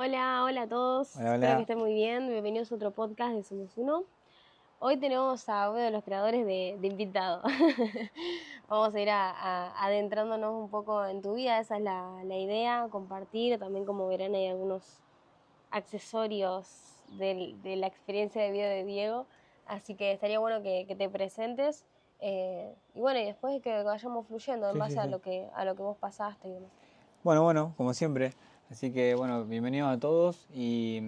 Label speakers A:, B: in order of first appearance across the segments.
A: Hola, hola a todos.
B: Hola,
A: Espero que
B: hola.
A: estén muy bien. Bienvenidos a otro podcast de Somos Uno. Hoy tenemos a uno de los creadores de invitado. Vamos a ir adentrándonos un poco en tu vida. Esa es la idea, compartir. También, como verán, hay algunos accesorios de la experiencia de vida de Diego. Así que estaría bueno que te presentes. Y bueno, y después de que vayamos fluyendo en
B: Sí, sí,
A: base a
B: sí.
A: lo que vos pasaste y demás.
B: Bueno, como siempre. Así que bueno, bienvenidos a todos y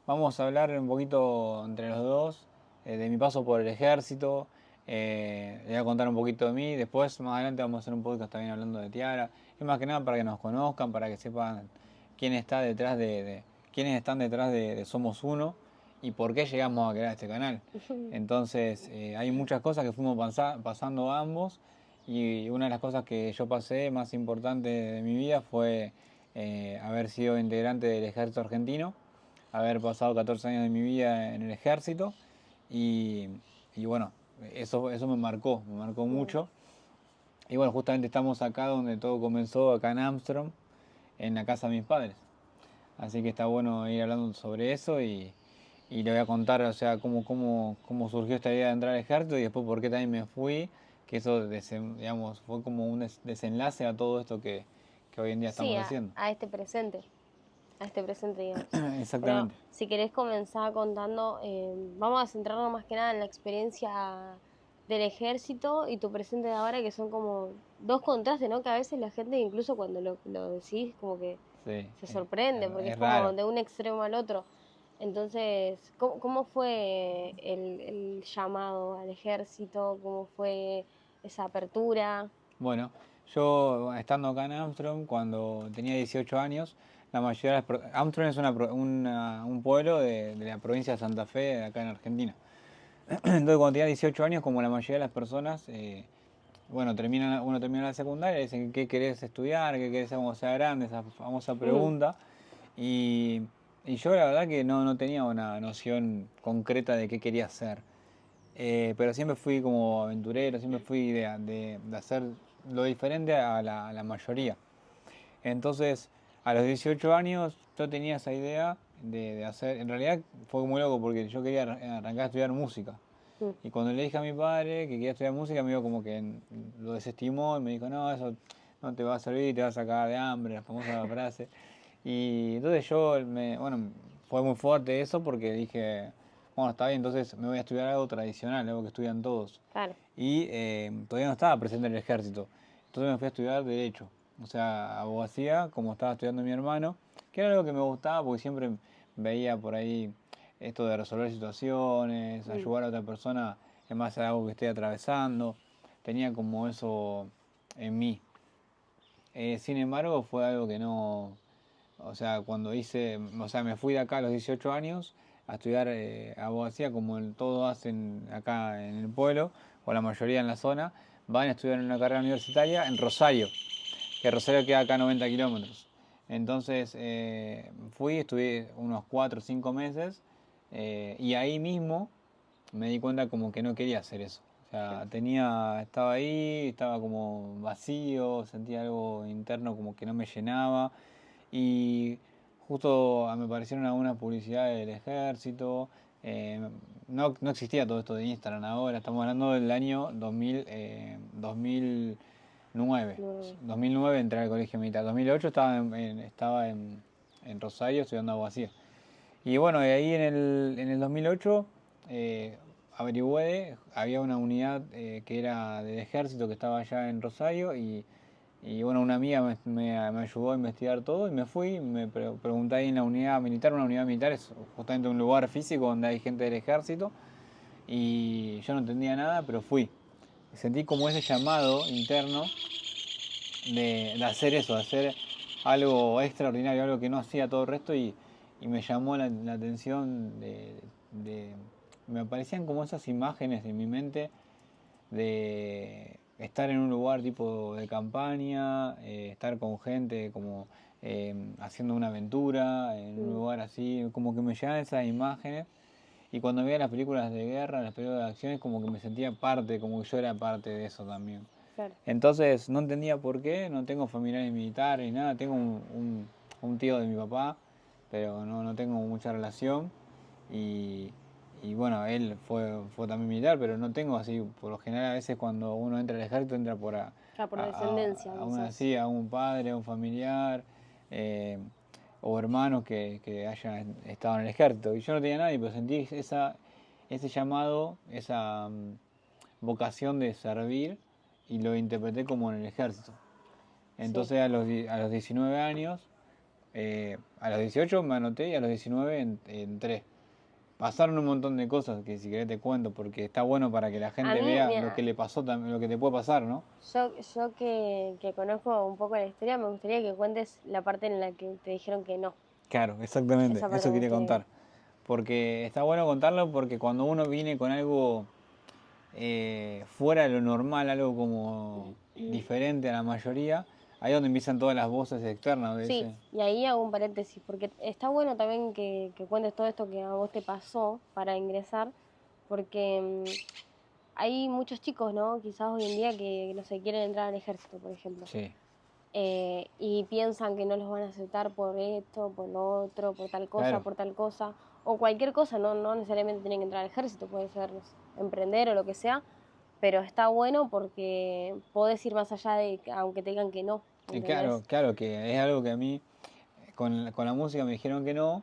B: vamos a hablar un poquito entre los dos de mi paso por el ejército. Les voy a contar un poquito de mí. Después, más adelante, vamos a hacer un podcast también hablando de Tiara. Y más que nada para que nos conozcan, para que sepan quién está detrás quiénes están detrás de Somos Uno y por qué llegamos a crear este canal. Entonces, hay muchas cosas que fuimos pasando ambos. Y una de las cosas que yo pasé más importante de mi vida fue haber sido integrante del ejército argentino, haber pasado 14 años de mi vida en el ejército y, y bueno, eso me marcó
A: Bien.
B: mucho. Y bueno, justamente estamos acá donde todo comenzó, acá en Armstrong, en la casa de mis padres. Así que está bueno ir hablando sobre eso y le voy a contar, o sea, cómo surgió esta idea de entrar al ejército y después por qué también me fui, que eso, digamos, fue como un desenlace a todo esto que hoy en día
A: Sí,
B: estamos haciendo.
A: a este presente, digamos. Pero
B: Exactamente.
A: si querés comenzar contando, vamos a centrarnos más que nada en la experiencia del ejército y tu presente de ahora, que son como dos contrastes, ¿no? Que a veces la gente, incluso cuando lo decís, como que
B: Sí,
A: se sorprende, porque es
B: es
A: como
B: raro.
A: de un extremo al otro. Entonces, ¿cómo fue el llamado al ejército? ¿Cómo fue esa apertura?
B: Bueno, yo estando acá en Armstrong, cuando tenía 18 años, la mayoría de Armstrong es un pueblo de la provincia de Santa Fe, acá en Argentina. Entonces, cuando tenía 18 años, como la mayoría de las personas, bueno, uno termina la secundaria y dicen qué querés estudiar, qué querés hacer cuando sea grande, esa famosa
A: Ujú.
B: pregunta. Y, y yo la verdad que no tenía una noción concreta de qué quería hacer. Pero siempre fui como aventurero, siempre fui de hacer lo diferente a la mayoría. Entonces, a los 18 años yo tenía esa idea de hacer, en realidad fue muy loco porque yo quería arrancar a estudiar música.
A: Mm.
B: Y cuando le dije a mi padre que quería estudiar música, me dijo como que lo desestimó y me dijo, no, eso no te va a servir, te va a sacar de hambre, la famosa frase. Y entonces bueno, fue muy fuerte eso porque dije, bueno, está bien, entonces me voy a estudiar algo tradicional, algo que estudian todos.
A: Claro.
B: Y todavía no estaba presente en el ejército. Entonces me fui a estudiar Derecho, o sea, abogacía, como estaba estudiando mi hermano, que era algo que me gustaba porque siempre veía por ahí esto de resolver situaciones,
A: Mm.
B: ayudar a otra persona en base a algo que esté atravesando. Tenía como eso en mí. Sin embargo, fue algo que no, o sea, o sea, me fui de acá a los 18 años a estudiar abogacía como todos hacen acá en el pueblo, o la mayoría en la zona, van a estudiar una carrera universitaria en Rosario, que Rosario queda acá a 90 kilómetros. Entonces estudié unos 4 o 5 meses y ahí mismo me di cuenta como que no quería hacer eso. O sea, estaba ahí, estaba como vacío, sentía algo interno como que no me llenaba. Y justo me aparecieron algunas publicidades del ejército. No existía todo esto de Instagram ahora, estamos hablando del año 2009.
A: Nueve.
B: 2009 entré al colegio militar. 2008 estaba en Rosario estudiando abogacía. Y bueno, de ahí en el 2008 eh, averigüé, había una unidad que era del ejército que estaba allá en Rosario y bueno, una amiga me ayudó a investigar todo y me fui, pregunté ahí en la unidad militar. Una unidad militar es justamente un lugar físico donde hay gente del ejército y yo no entendía nada, pero fui. Sentí como ese llamado interno de hacer eso, de hacer algo extraordinario, algo que no hacía todo el resto y me llamó la atención me aparecían como esas imágenes en mi mente de estar en un lugar tipo de campaña, estar con gente como haciendo una aventura, en un
A: Mm.
B: lugar así, como que me llegaban esas imágenes y cuando veía las películas de guerra, las películas de acciones, como que me sentía parte, como que yo era parte de eso también.
A: Claro.
B: Entonces no entendía por qué, no tengo familiares militares ni nada, tengo un tío de mi papá pero no tengo mucha relación. Y, y bueno, él fue también militar, pero no tengo así, por lo general a veces cuando uno entra al ejército entra
A: Por descendencia,
B: sí, a un padre, a un familiar, eh, o hermanos que hayan estado en el ejército. Y yo no tenía nadie, pero sentí ese llamado, esa vocación de servir y lo interpreté como en el ejército.
A: Sí.
B: Entonces a los 19 años, a los 18 me anoté y a los 19 entré. Pasaron un montón de cosas que si querés te cuento, porque está bueno para que la
A: A
B: gente
A: mí,
B: vea lo que
A: mira,
B: le pasó, lo que te puede pasar, ¿no?
A: yo que conozco un poco la historia, me gustaría que cuentes la parte en la que te dijeron que no.
B: Claro, exactamente,
A: Esa parte
B: eso
A: me
B: quería
A: gustaría.
B: contar. Porque está bueno contarlo porque cuando uno viene con algo fuera de lo normal, algo como diferente a la mayoría, ahí es donde empiezan todas las voces externas de
A: Sí,
B: ese.
A: y ahí hago un paréntesis, porque está bueno también que cuentes todo esto que a vos te pasó para ingresar, porque hay muchos chicos, ¿no? Quizás hoy en día que no se quieren entrar al ejército, por ejemplo.
B: Sí,
A: Y piensan que no los van a aceptar por esto, por lo otro,
B: claro,
A: por tal cosa, o cualquier cosa, no necesariamente tienen que entrar al ejército, puede ser no sé, emprender o lo que sea, pero está bueno porque podés ir más allá de, aunque te digan que no,
B: claro,
A: ¿entendés?
B: claro que es algo que a mí con la música me dijeron que no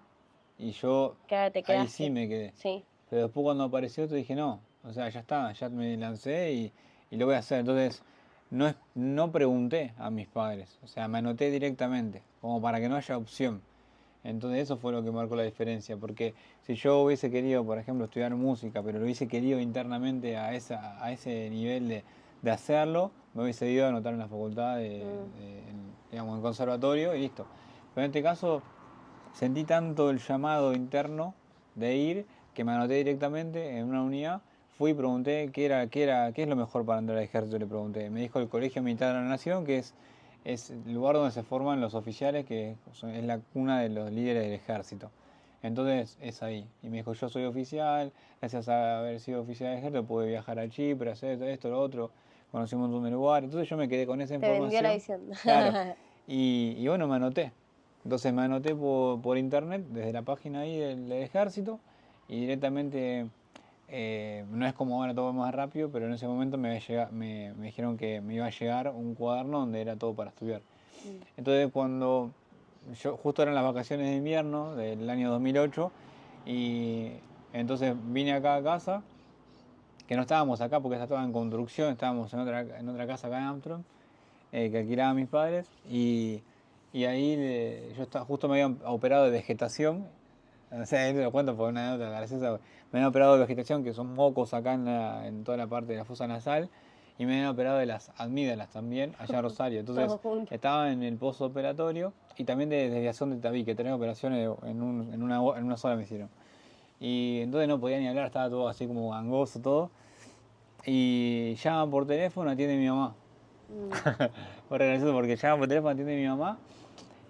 B: y yo
A: Que ahora te
B: ahí sí
A: quedaste,
B: me quedé.
A: sí.
B: Pero después cuando apareció te dije no, o sea, ya está, ya me lancé y lo voy a hacer. Entonces no pregunté a mis padres, o sea, me anoté directamente, como para que no haya opción. Entonces eso fue lo que marcó la diferencia, porque si yo hubiese querido, por ejemplo, estudiar música, pero lo hubiese querido internamente a ese nivel de hacerlo, me hubiese ido a anotar en la facultad, digamos, en el conservatorio y listo. Pero en este caso sentí tanto el llamado interno de ir que me anoté directamente en una unidad. Fui y pregunté qué es lo mejor para entrar al ejército, le pregunté. Me dijo el Colegio Militar de la Nación, que es el lugar donde se forman los oficiales, que es la cuna de los líderes del ejército. Entonces es ahí. Y me dijo, yo soy oficial, gracias a haber sido oficial del ejército pude viajar a Chipre, hacer esto, lo otro, conocí un montón de lugares. Entonces yo me quedé con esa
A: Te vendió la
B: información.
A: visión.
B: Claro. Y bueno, me anoté. Entonces me anoté por internet, desde la página ahí del ejército, y directamente, no es como ahora todo más rápido, pero en ese momento me dijeron que me iba a llegar un cuaderno donde era todo para estudiar. Entonces cuando yo justo eran las vacaciones de invierno del año 2008, y entonces vine acá a casa, que no estábamos acá porque estaba en construcción, estábamos en otra casa acá en Amsterdam, que alquilaban mis padres, y ahí yo justo me habían operado de vegetación, o sea, ahí te lo cuento por una nota graciosa, me habían operado de vegetación, que son mocos acá en toda la parte de la fosa nasal, y me habían operado de las amígdalas también, allá en Rosario.
A: Todo
B: Entonces
A: junto.
B: estaba en el pozo operatorio y también de desviación de tabique, tres operaciones en una sola me hicieron. Y entonces no podía ni hablar, estaba todo así como gangoso todo. Y llaman por teléfono, atiende mi mamá.
A: Mm.
B: Fue re gracioso porque llama por teléfono, atiende mi mamá.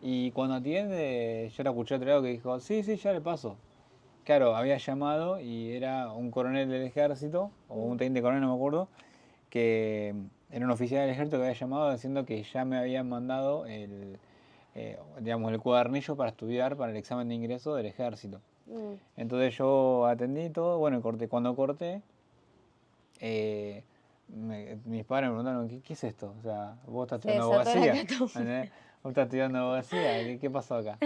B: Y cuando atiende, yo la escuché otro lado que dijo, sí, sí, ya le paso. Claro, había llamado y era un coronel del ejército, o un teniente coronel, no me acuerdo, que era un oficial del ejército que había llamado diciendo que ya me habían mandado digamos, el cuadernillo para estudiar para el examen de ingreso del ejército.
A: Mm.
B: Entonces yo atendí todo, bueno, corté. Cuando corté, eh, mis padres me preguntaron, ¿qué es esto? O sea, vos estás
A: Se
B: estudiando
A: desató la
B: abogacía,
A: catombe.
B: ¿entendés? Vos estás estudiando abogacía, ¿qué pasó acá?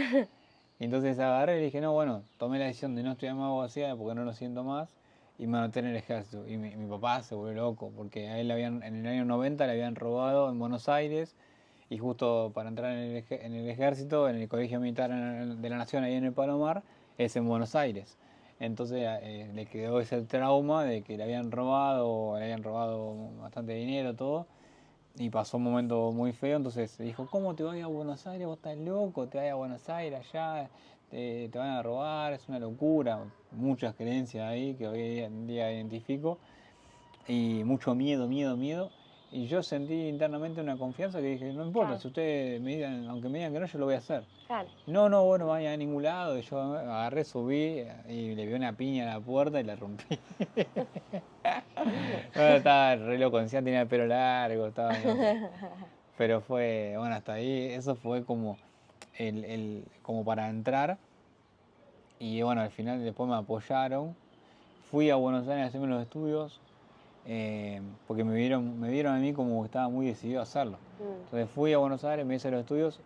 B: Y entonces agarré y dije, no, bueno, tomé la decisión de no estudiar más abogacía porque no lo siento más y me anoté en el ejército. Y mi papá se volvió loco porque a él en el año 90 le habían robado en Buenos Aires y justo para entrar en el ejército, en el Colegio Militar de la Nación ahí en el Palomar, es en Buenos Aires. Entonces le quedó ese trauma de que le habían robado bastante dinero, todo, y pasó un momento muy feo, entonces dijo, ¿cómo te vas a ir a Buenos Aires? Vos estás loco, te vas a ir a Buenos Aires allá, te van a robar, es una locura. Muchas creencias ahí que hoy en día identifico y mucho miedo, miedo, miedo. Y yo sentí internamente una confianza que dije, no importa,
A: Claro,
B: si ustedes me digan, aunque me digan que no, yo lo voy a hacer.
A: claro.
B: No, bueno, vaya a ningún lado. Y yo agarré, subí y le vi una piña a la puerta y la rompí. Bueno, estaba re loco, encima tenía el pelo largo, estaba... Pero fue, bueno, hasta ahí, eso fue como como para entrar. Y bueno, al final después me apoyaron. Fui a Buenos Aires a hacerme los estudios, porque me vieron a mí como que estaba muy decidido a hacerlo. Entonces fui a Buenos Aires, me hice los estudios,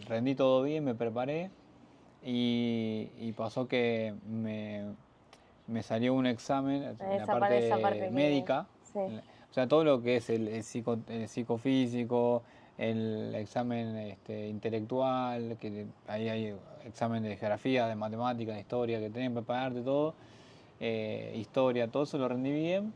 B: rendí todo bien, me preparé y pasó que me salió un examen en la
A: Esa parte
B: parte médica,
A: sí.
B: o sea, todo lo que es el psicofísico, el examen intelectual, que ahí hay examen de geografía, de matemáticas, de historia, que tenés que prepararte todo, historia, todo eso lo rendí bien.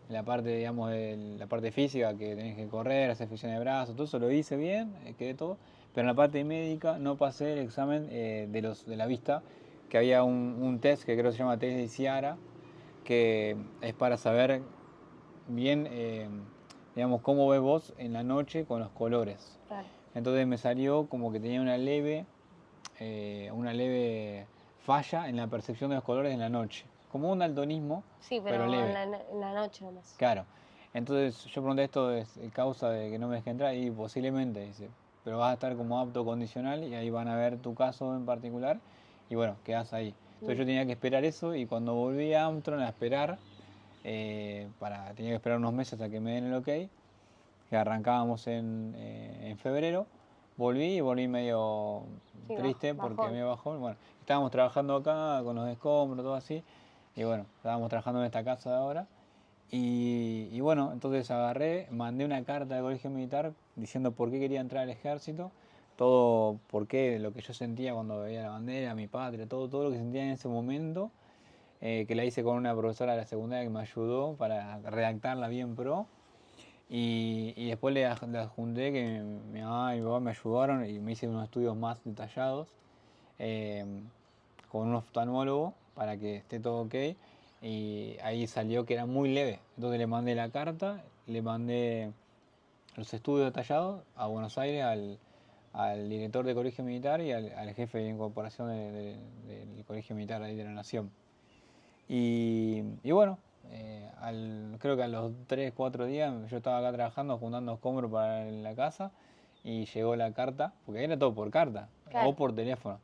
B: La parte, digamos, de la parte física, que tenés que correr, hacer flexión de brazos, todo eso lo hice bien, quedé todo. Pero en la parte médica no pasé el examen de la vista, que había un test que creo que se llama test de Ciara, que es para saber bien, digamos, cómo ves vos en la noche con los colores.
A: Claro.
B: Entonces me salió como que tenía una leve falla en la percepción de los colores en la noche. Como un daltonismo,
A: Sí,
B: pero leve.
A: en la noche nomás.
B: Claro. Entonces yo pregunté, ¿esto es causa de que no me deje entrar? Y posiblemente, dice, pero vas a estar como apto condicional y ahí van a ver tu caso en particular y bueno, quedás ahí. Entonces yo tenía que esperar eso y cuando volví a Amtron a esperar, tenía que esperar unos meses hasta que me den el ok, que arrancábamos en febrero, volví medio triste porque me bajó. Bueno, estábamos trabajando acá con los escombros, todo así, y bueno, estábamos trabajando en esta casa de ahora. Y bueno, entonces agarré, mandé una carta al colegio militar diciendo por qué quería entrar al ejército, todo por qué, lo que yo sentía cuando veía la bandera, mi patria, todo lo que sentía en ese momento, que la hice con una profesora de la secundaria que me ayudó para redactarla bien pro. Y después le adjunté que mi mamá y mi papá me ayudaron y me hice unos estudios más detallados, eh, con un oftalmólogo para que esté todo ok. Y ahí salió que era muy leve. Entonces le mandé la carta, le mandé los estudios detallados a Buenos Aires, al director del colegio militar y al jefe de incorporación del colegio militar ahí de la Nación. Y bueno, creo que a los 3, 4 días yo estaba acá trabajando, juntando escombros para la casa y llegó la carta, porque era todo por carta,
A: Claro.
B: o por teléfono.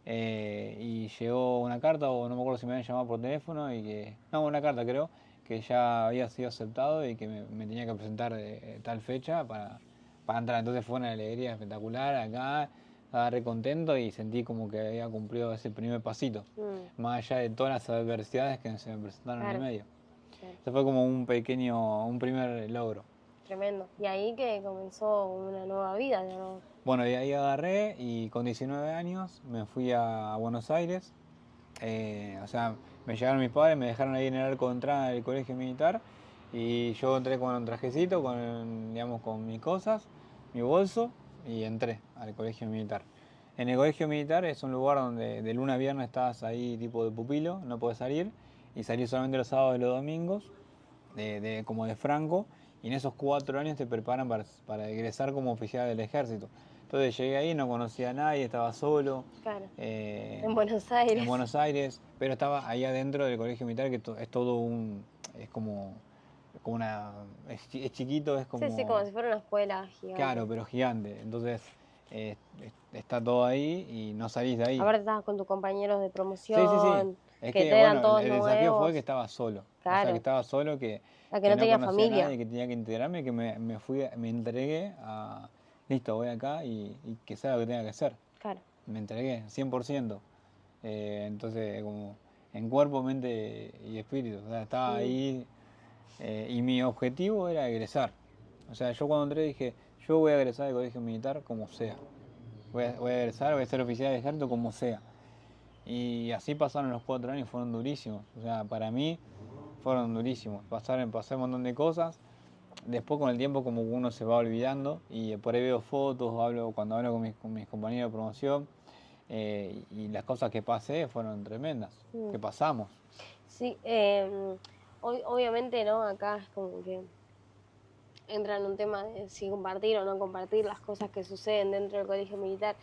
B: Y llegó una carta, o no me acuerdo si me habían llamado por teléfono, no, una carta creo, que ya había sido aceptado y que me tenía que presentar de tal fecha para entrar. Entonces fue una alegría espectacular acá, estaba re contento y sentí como que había cumplido ese primer pasito, más allá de todas las adversidades que se me presentaron en el medio.
A: Claro.
B: Eso fue como un primer logro.
A: Tremendo. Y ahí que comenzó una nueva vida, ¿no?
B: Bueno, y ahí agarré y con 19 años me fui a Buenos Aires. O sea, me llegaron mis padres, me dejaron ahí en el arco de entrada del colegio militar y yo entré con un trajecito, digamos, con mis cosas, mi bolso y entré al colegio militar. En el colegio militar es un lugar donde de lunes a viernes estás ahí tipo de pupilo, no puedes salir y salís solamente los sábados y los domingos, como de franco, y en esos 4 años te preparan para egresar como oficial del ejército. Entonces llegué ahí, no conocía a nadie, estaba solo.
A: Claro. En Buenos Aires.
B: En Buenos Aires, pero estaba ahí adentro del colegio militar, que es todo es como es chiquito, es como...
A: Sí, como si fuera una escuela gigante.
B: Claro, pero gigante. Entonces está todo ahí y no salís de ahí.
A: Aparte estabas con tus compañeros de promoción.
B: Sí. Es que
A: eran
B: bueno,
A: todos
B: el desafío
A: nuevos.
B: fue que estaba solo.
A: Claro.
B: O sea, que estaba solo, que
A: no
B: no
A: tenía
B: conocía
A: familia.
B: a nadie, que tenía que integrarme, que me entregué a... Listo, voy acá y que sea lo que tenga que hacer.
A: Claro.
B: Me entregué, 100%. Entonces, como en cuerpo, mente y espíritu. O sea, estaba ahí y mi objetivo era egresar. O sea, yo cuando entré dije, yo voy a egresar del colegio militar como sea. Voy a egresar, voy a ser oficial del ejército como sea. Y así pasaron los 4 años, fueron durísimos. O sea, para mí fueron durísimos. Pasé un montón de cosas. Después con el tiempo como uno se va olvidando y por ahí veo fotos, cuando hablo con mis compañeros de promoción, y las cosas que pasé fueron tremendas, que pasamos.
A: Sí, obviamente, ¿no? Acá es como que entra en un tema de si compartir o no compartir las cosas que suceden dentro del colegio militar.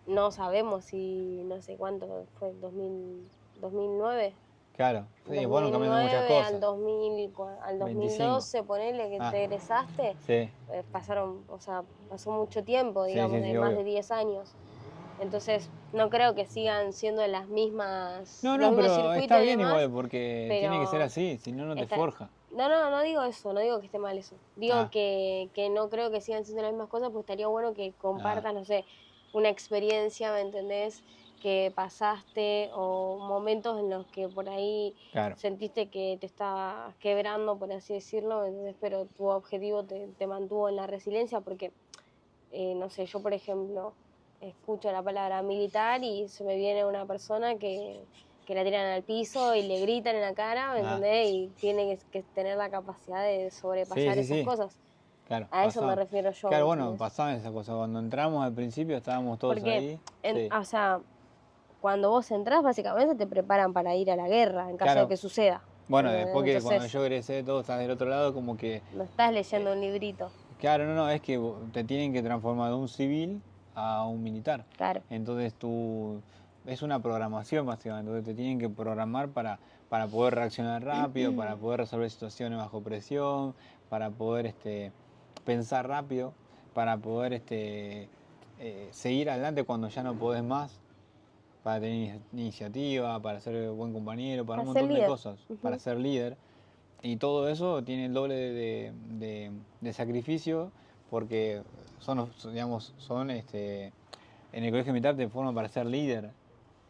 A: No sabemos si, no sé cuánto fue, 2009.
B: Claro, sí,
A: 2009
B: bueno, cambiando muchas cosas.
A: al 2012, ponele que te egresaste,
B: Sí.
A: pasó mucho tiempo, digamos,
B: Sí,
A: más
B: obvio.
A: de 10 años. Entonces, no creo que sigan siendo las mismas,
B: No,
A: los
B: no,
A: mismos
B: pero
A: circuitos
B: está
A: y
B: bien
A: demás,
B: igual, porque tiene que ser
A: pero
B: así, si no, no te
A: está,
B: forja.
A: no digo eso, no digo que esté mal eso. Digo
B: Ah,
A: que no creo que sigan siendo las mismas cosas, pues estaría bueno que
B: ah,
A: compartas, no sé, una experiencia, ¿me entendés? Que pasaste o momentos en los que por ahí
B: claro.
A: sentiste que te estabas quebrando, por así decirlo, ¿me entendés? Pero tu objetivo te mantuvo en la resiliencia porque, no sé, yo por ejemplo escucho la palabra militar y se me viene una persona que la tiran al piso y le gritan en la cara, ¿me
B: Ah,
A: entendés? Y tiene que tener la capacidad de
B: sí,
A: sobrepasar
B: sí,
A: esas
B: sí,
A: cosas.
B: claro,
A: A eso me
B: pasaban.
A: refiero yo, ¿me
B: Claro, bueno,
A: entendés?
B: pasaban esas cosas. Cuando entramos al principio estábamos todos
A: Porque,
B: ahí. Sí,
A: o sea, cuando vos entrás, básicamente te preparan para ir a la guerra, en caso de
B: claro.
A: que suceda.
B: Bueno,
A: ¿Entendés?
B: después que cuando
A: Entonces,
B: yo egresé, todo estás del otro lado, como que.
A: no estás
B: eh,
A: leyendo un librito,
B: claro, no, no, es que te tienen que transformar de un civil a un militar.
A: claro.
B: Entonces tú. Es una programación básicamente. Entonces te tienen que programar para poder reaccionar rápido, para poder resolver situaciones bajo presión, para poder pensar rápido, para poder seguir adelante cuando ya no podés más, para tener iniciativa, para ser buen compañero, para un
A: Para ser
B: montón de
A: líder.
B: cosas, para
A: Ujú.
B: ser líder. Y todo eso tiene el doble de sacrificio porque en el colegio militar te forman para ser líder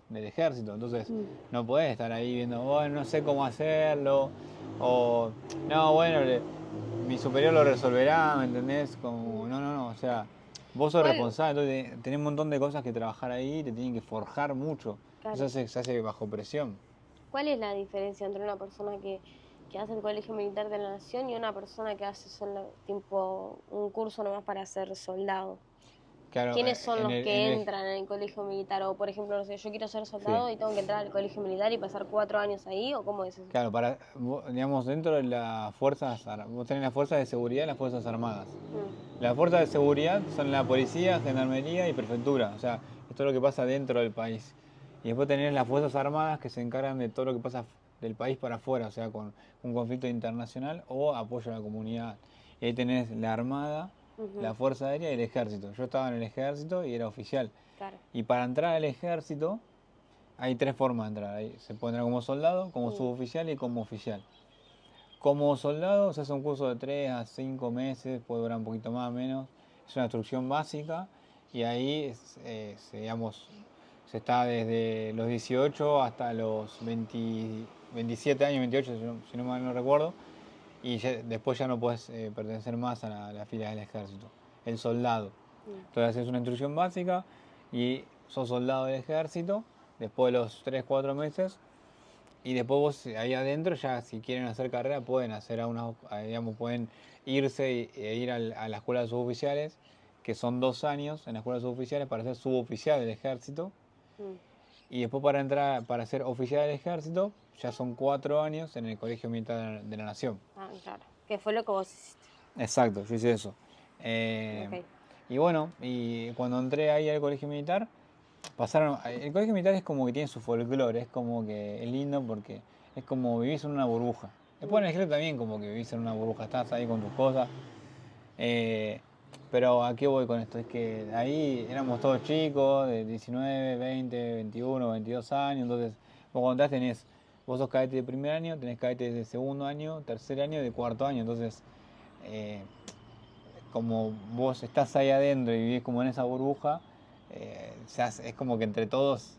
B: del ejército. Entonces
A: Mm.
B: no podés estar ahí viendo, bueno, no sé cómo hacerlo, o no, bueno, mi superior lo resolverá, ¿me entendés? Como, no, no, no, o sea, vos sos
A: ¿Cuál,
B: responsable, entonces tenés un montón de cosas que trabajar ahí, te tienen que forjar mucho.
A: claro,
B: Se hace bajo presión.
A: ¿cuál es la diferencia entre una persona que hace el Colegio Militar de la Nación y una persona que hace solo, tipo, un curso nomás para ser soldado?
B: Claro,
A: ¿Quiénes son
B: en
A: los
B: el, en
A: que
B: el,
A: entran en el colegio militar? O, por ejemplo, no sé, yo quiero ser
B: sí.
A: soldado y tengo que entrar al colegio militar y pasar 4 años ahí, ¿o cómo es eso?
B: Claro, digamos, dentro de las vos tenés las fuerzas de seguridad y las fuerzas armadas.
A: Mm,
B: Las fuerzas de seguridad son la policía, gendarmería y prefectura, o sea, esto es lo que pasa dentro del país. Y después tenés las fuerzas armadas que se encargan de todo lo que pasa del país para afuera, o sea, con un conflicto internacional o apoyo a la comunidad. Y ahí tenés la armada,
A: ujú,
B: la fuerza aérea y el ejército. Yo estaba en el ejército y era oficial.
A: claro.
B: Y para entrar al ejército hay tres formas de entrar. Se puede entrar como soldado, como
A: Mm,
B: suboficial y como oficial. Como soldado se hace un curso de 3 a 5 meses, puede durar un poquito más o menos. Es una instrucción básica y ahí, digamos, se está desde los 18 hasta los 20 27 años, 28 si no mal no recuerdo, y después ya no puedes pertenecer más a la fila del ejército. El soldado.
A: mm,
B: Entonces haces una instrucción básica y sos soldado del ejército. Después de los 3 4 meses y después vos ahí adentro ya si quieren hacer carrera pueden hacer digamos, pueden irse e ir a la escuela de suboficiales, que son 2 años en la escuela de suboficiales para ser suboficial del ejército.
A: mm.
B: Y después para entrar, para ser oficial del ejército, ya son 4 años en el Colegio Militar de la Nación.
A: Ah, claro. ¿Qué fue lo que vos hiciste?
B: Exacto, yo hice eso. Eh,
A: Ok.
B: y bueno, y cuando entré ahí al Colegio Militar, el colegio militar es como que tiene su folclore, es como que es lindo porque es como vivís en una burbuja. Después
A: Mm,
B: en el ejército también como que vivís en una burbuja, estás ahí con tus cosas. Eh, pero ¿a qué voy con esto? Es que ahí éramos todos chicos, de 19, 20, 21, 22 años, entonces vos cuando entras vos sos cadete de primer año, tenés cadetes de segundo año, tercer año y de cuarto año, entonces eh, como vos estás ahí adentro y vivís como en esa burbuja, es como que entre todos,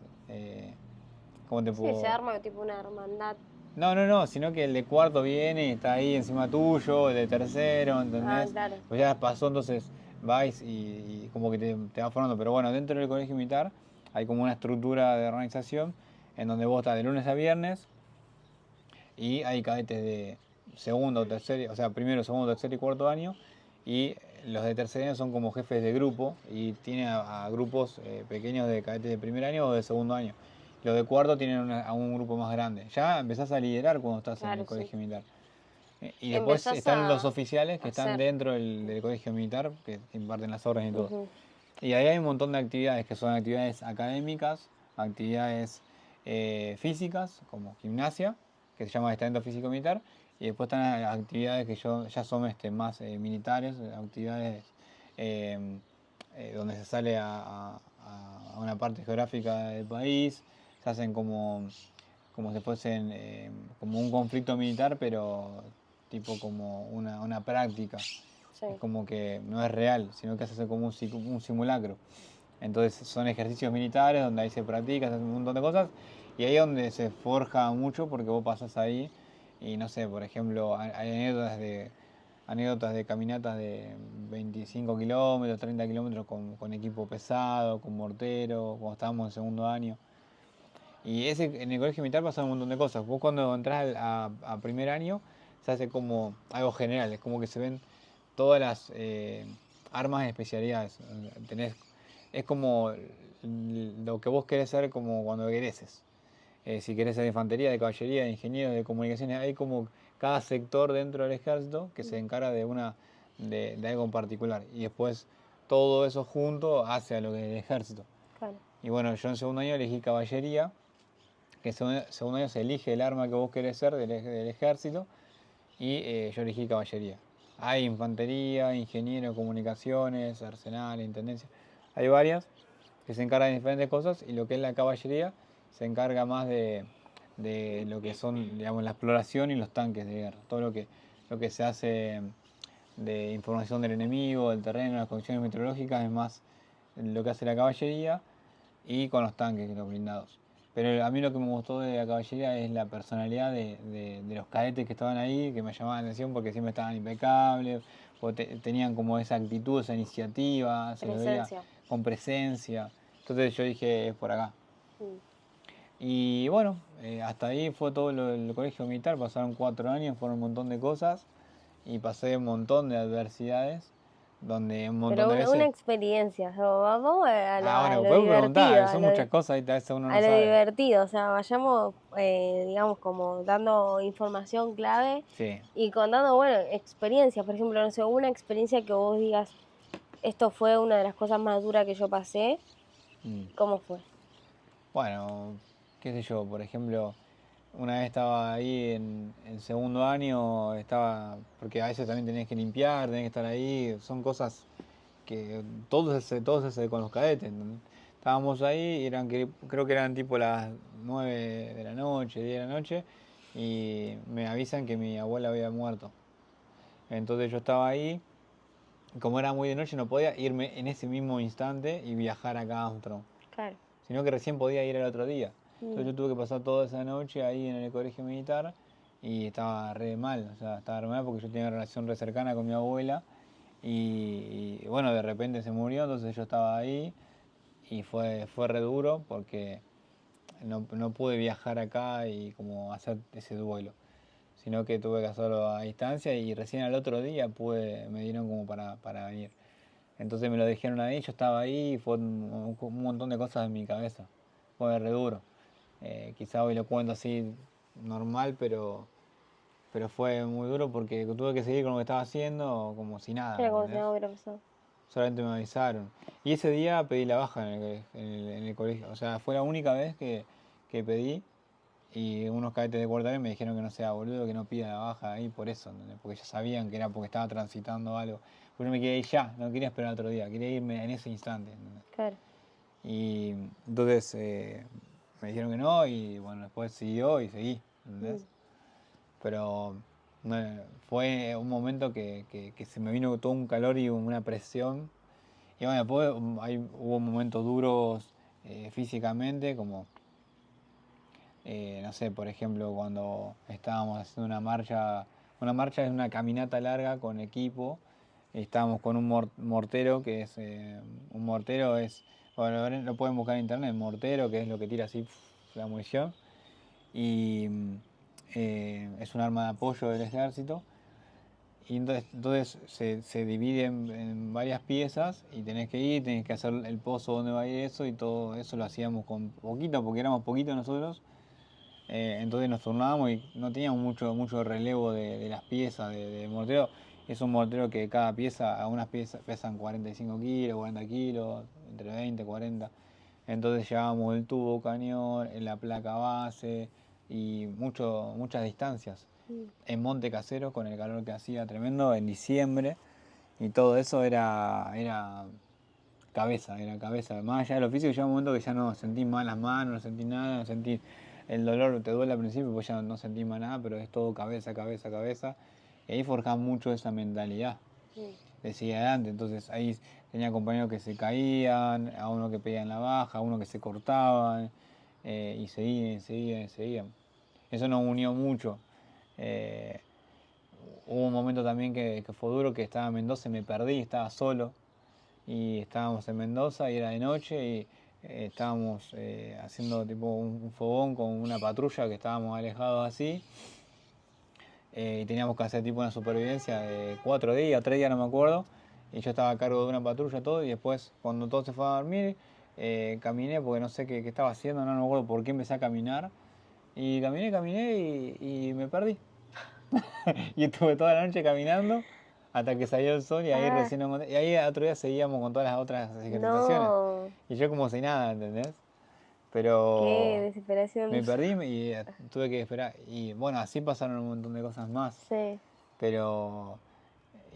B: ¿cómo te
A: sí, se
B: puedo...?
A: arma tipo una hermandad.
B: No, no, no, sino que el de cuarto viene y está ahí encima tuyo, el de tercero,
A: Ah,
B: ¿entendés?
A: claro.
B: Pues ya pasó, entonces vais y como que te vas formando. Pero bueno, dentro del colegio militar hay como una estructura de organización en donde vos estás de lunes a viernes y hay cadetes de segundo, tercer, o sea, primero, segundo, tercer y cuarto año, y los de tercer año son como jefes de grupo y tienen a grupos pequeños de cadetes de primer año o de segundo año. Los de cuarto tienen a un grupo más grande. Ya empezás a liderar cuando estás en el
A: Claro, sí.
B: colegio militar. Y después
A: Empezás
B: están los oficiales
A: a
B: que están
A: hacer.
B: dentro del colegio militar, que imparten las órdenes y todo.
A: Ujú,
B: Y ahí hay un montón de actividades que son actividades académicas, actividades físicas, como gimnasia, que se llama entrenamiento físico militar, y después están las actividades que ya son más militares, actividades eh, donde se sale a a una parte geográfica del país, se hacen como si fuesen como un conflicto militar, pero tipo como una práctica.
A: Sí,
B: Es como que no es real, sino que se hace como un simulacro. Entonces son ejercicios militares donde ahí se practica, se hace un montón de cosas, y ahí es donde se forja mucho porque vos pasás ahí y no sé, por ejemplo, hay anécdotas de caminatas de 25 kilómetros, 30 kilómetros con equipo pesado, con mortero, cuando estábamos en segundo año. Y en el colegio militar pasan un montón de cosas. Vos cuando entras a primer año se hace como algo general, es como que se ven todas las armas y especialidades. Es como lo que vos querés ser como cuando egreses. Si querés ser de infantería, de caballería, de ingenieros, de comunicaciones, hay como cada sector dentro del ejército que se encarga de algo en particular. Y después todo eso junto hace a lo que es el ejército.
A: claro.
B: Y bueno, yo en segundo año elegí caballería, que en segundo año se elige el arma que vos querés ser del ejército, y yo elegí caballería. Hay infantería, ingeniero, comunicaciones, arsenal, intendencia. Hay varias que se encargan de diferentes cosas, y lo que es la caballería se encarga más de lo que son, digamos, la exploración y los tanques de guerra. Todo lo que se hace de información del enemigo, del terreno, las condiciones meteorológicas, es más lo que hace la caballería, y con los tanques, los blindados. Pero a mí lo que me gustó de la caballería es la personalidad de los cadetes que estaban ahí, que me llamaban la atención porque siempre estaban impecables, tenían como esa actitud, esa iniciativa, se los veía
A: Presencia.
B: con presencia. Entonces yo dije, es por acá.
A: Mm.
B: Y bueno, hasta ahí fue todo el colegio militar, pasaron 4 años, fueron un montón de cosas, y pasé un montón de adversidades, donde un montón
A: Pero
B: de
A: una
B: veces...
A: experiencia, vamos
B: Ah,
A: a
B: bueno,
A: lo
B: podemos preguntar,
A: divertido,
B: son muchas cosas y a veces uno no
A: a lo
B: sabe.
A: divertido, o sea, vayamos, digamos, como dando información clave
B: Sí.
A: y contando, bueno, experiencias, por ejemplo, no sé, una experiencia que vos digas, esto fue una de las cosas más duras que yo pasé,
B: Mm.
A: ¿cómo fue?
B: Bueno, qué sé yo, por ejemplo, una vez estaba ahí en segundo año, porque a veces también tenés que limpiar, tenés que estar ahí, son cosas que todos se con los cadetes, ¿entendés? Estábamos ahí, creo que eran tipo las 9 de la noche, 10 de la noche, y me avisan que mi abuela había muerto. Entonces yo estaba ahí, como era muy de noche no podía irme en ese mismo instante y viajar acá a Armstrong,
A: Claro.
B: sino que recién podía ir el otro día. Entonces
A: Mm.
B: yo tuve que pasar toda esa noche ahí en el colegio militar, y estaba re mal, o sea, estaba re mal porque yo tenía una relación re cercana con mi abuela, y bueno, de repente se murió, entonces yo estaba ahí y fue re duro porque no pude viajar acá y como hacer ese duelo, sino que tuve que hacerlo a distancia, y recién al otro día me dieron como para venir. Entonces me lo dijeron ahí, yo estaba ahí y fue un montón de cosas en mi cabeza. Fue re duro. Quizá hoy lo cuento así normal, pero fue muy duro porque tuve que seguir con lo que estaba haciendo como si nada, ¿me
A: Era como si
B: entendés?
A: no hubiera pasado.
B: Solamente me avisaron. Y ese día pedí la baja en el colegio. O sea, fue la única vez que pedí, y unos cadetes de cuarta vez me dijeron que no sea boludo, que no pida la baja ahí por eso, ¿entendés? Porque ya sabían que era porque estaba transitando algo. Pues yo me quería ir ya, no quería esperar otro día, quería irme en ese instante, ¿entendés?
A: Claro.
B: Y entonces me dijeron que no, y bueno, después siguió y seguí,
A: Mm.
B: ¿entendés? Pero fue un momento que se me vino todo un calor y una presión. Y bueno, después hubo momentos duros físicamente, como, no sé, por ejemplo, cuando estábamos haciendo una marcha es una caminata larga con equipo, y estábamos con un mortero, un mortero es, bueno, ahora lo pueden buscar en internet, mortero, que es lo que tira así la munición, y es un arma de apoyo del ejército. Y entonces se divide en varias piezas, y tenés que ir, tenés que hacer el pozo donde va a ir eso, y todo eso lo hacíamos con poquito, porque éramos poquitos nosotros. Entonces nos turnábamos y no teníamos mucho relevo de las piezas de mortero. Es un mortero que cada pieza, algunas piezas pesan 45 kilos, 40 kilos, entre 20 y 40. Entonces llevábamos el tubo cañón, la placa base y muchas distancias.
A: Mm.
B: En Monte Casero, con el calor que hacía tremendo, en diciembre, y todo eso cabeza, era cabeza. Más allá de lo físico, llega un momento que ya no sentí más las manos, no sentí nada, no sentí el dolor, te duele al principio, pues ya no sentí más nada, pero es todo cabeza, cabeza, cabeza. Y ahí forjaba mucho esa mentalidad de seguir adelante. Entonces ahí tenía compañeros que se caían, a uno que pedían la baja, a uno que se cortaban, y seguían, seguían, seguían. Eso nos unió mucho. Eh, Hubo un momento también que fue duro, que estaba en Mendoza y me perdí, estaba solo. Y estábamos en Mendoza y era de noche y estábamos haciendo tipo un fogón con una patrulla que estábamos alejados así. Y teníamos que hacer tipo una supervivencia de 4 días, 3 días, no me acuerdo. Y yo estaba a cargo de una patrulla todo y después cuando todo se fue a dormir, caminé porque no sé qué estaba haciendo, no me acuerdo por qué empecé a caminar. Y caminé y me perdí. Y estuve toda la noche caminando hasta que salió el sol y ahí
A: Ah,
B: recién lo encontré. Y ahí otro día seguíamos con todas las otras ejercitaciones.
A: no,
B: Y yo como si nada, ¿entendés?
A: qué
B: Pero
A: desesperación.
B: me perdí y tuve que esperar. Y bueno, así pasaron un montón de cosas más.
A: Sí,
B: Pero,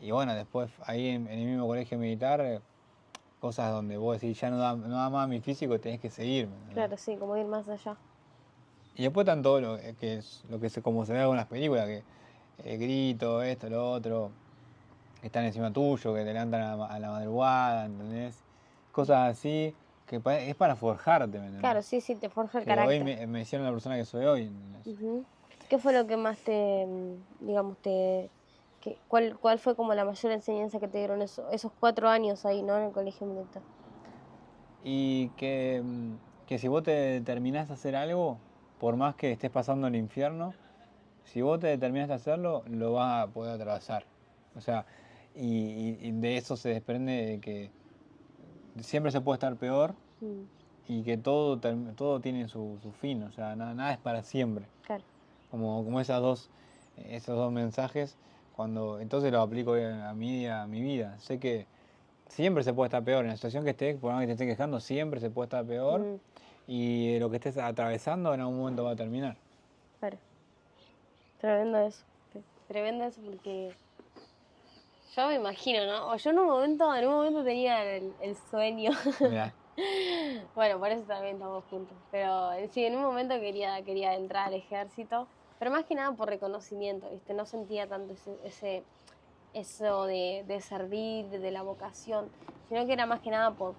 B: y bueno, después ahí en el mismo colegio militar, cosas donde vos decís, ya no da más mi físico, tenés que seguir, ¿me entendés?
A: claro, sí, como ir más allá.
B: Y después están todo lo que es lo que se, como se ve en las películas, que grito, esto, lo otro, que están encima tuyo, que te levantan a la madrugada, ¿entendés? Cosas así, que es para forjarte, ¿me
A: Claro,
B: entendés?
A: sí, sí, te forja el
B: Que hoy
A: carácter.
B: me hicieron la persona que soy hoy, ¿entendés?
A: Ujú. ¿Qué fue lo que más te, digamos, cuál fue como la mayor enseñanza que te dieron esos 4 años ahí, ¿no? En el colegio militar.
B: Y que si vos te determinás a hacer algo, por más que estés pasando el infierno, si vos te determinás a hacerlo, lo vas a poder atravesar. O sea, y de eso se desprende de que siempre se puede estar peor
A: Mm,
B: y que todo tiene su fin. O sea, nada es para siempre.
A: claro.
B: Como esos dos mensajes, entonces los aplico a mi vida. Sé que siempre se puede estar peor. En la situación que estés, por más que te estés quejando, siempre se puede estar peor.
A: Mm,
B: Y lo que estés atravesando en algún momento va a terminar.
A: claro. Tremendo eso. Tremendo eso porque yo me imagino, ¿no? O yo en un momento tenía el sueño.
B: Mirá,
A: Bueno, por eso también estamos juntos. Pero sí, en un momento quería entrar al ejército. Pero más que nada por reconocimiento, ¿viste? No sentía tanto eso de servir, de la vocación, sino que era más que nada por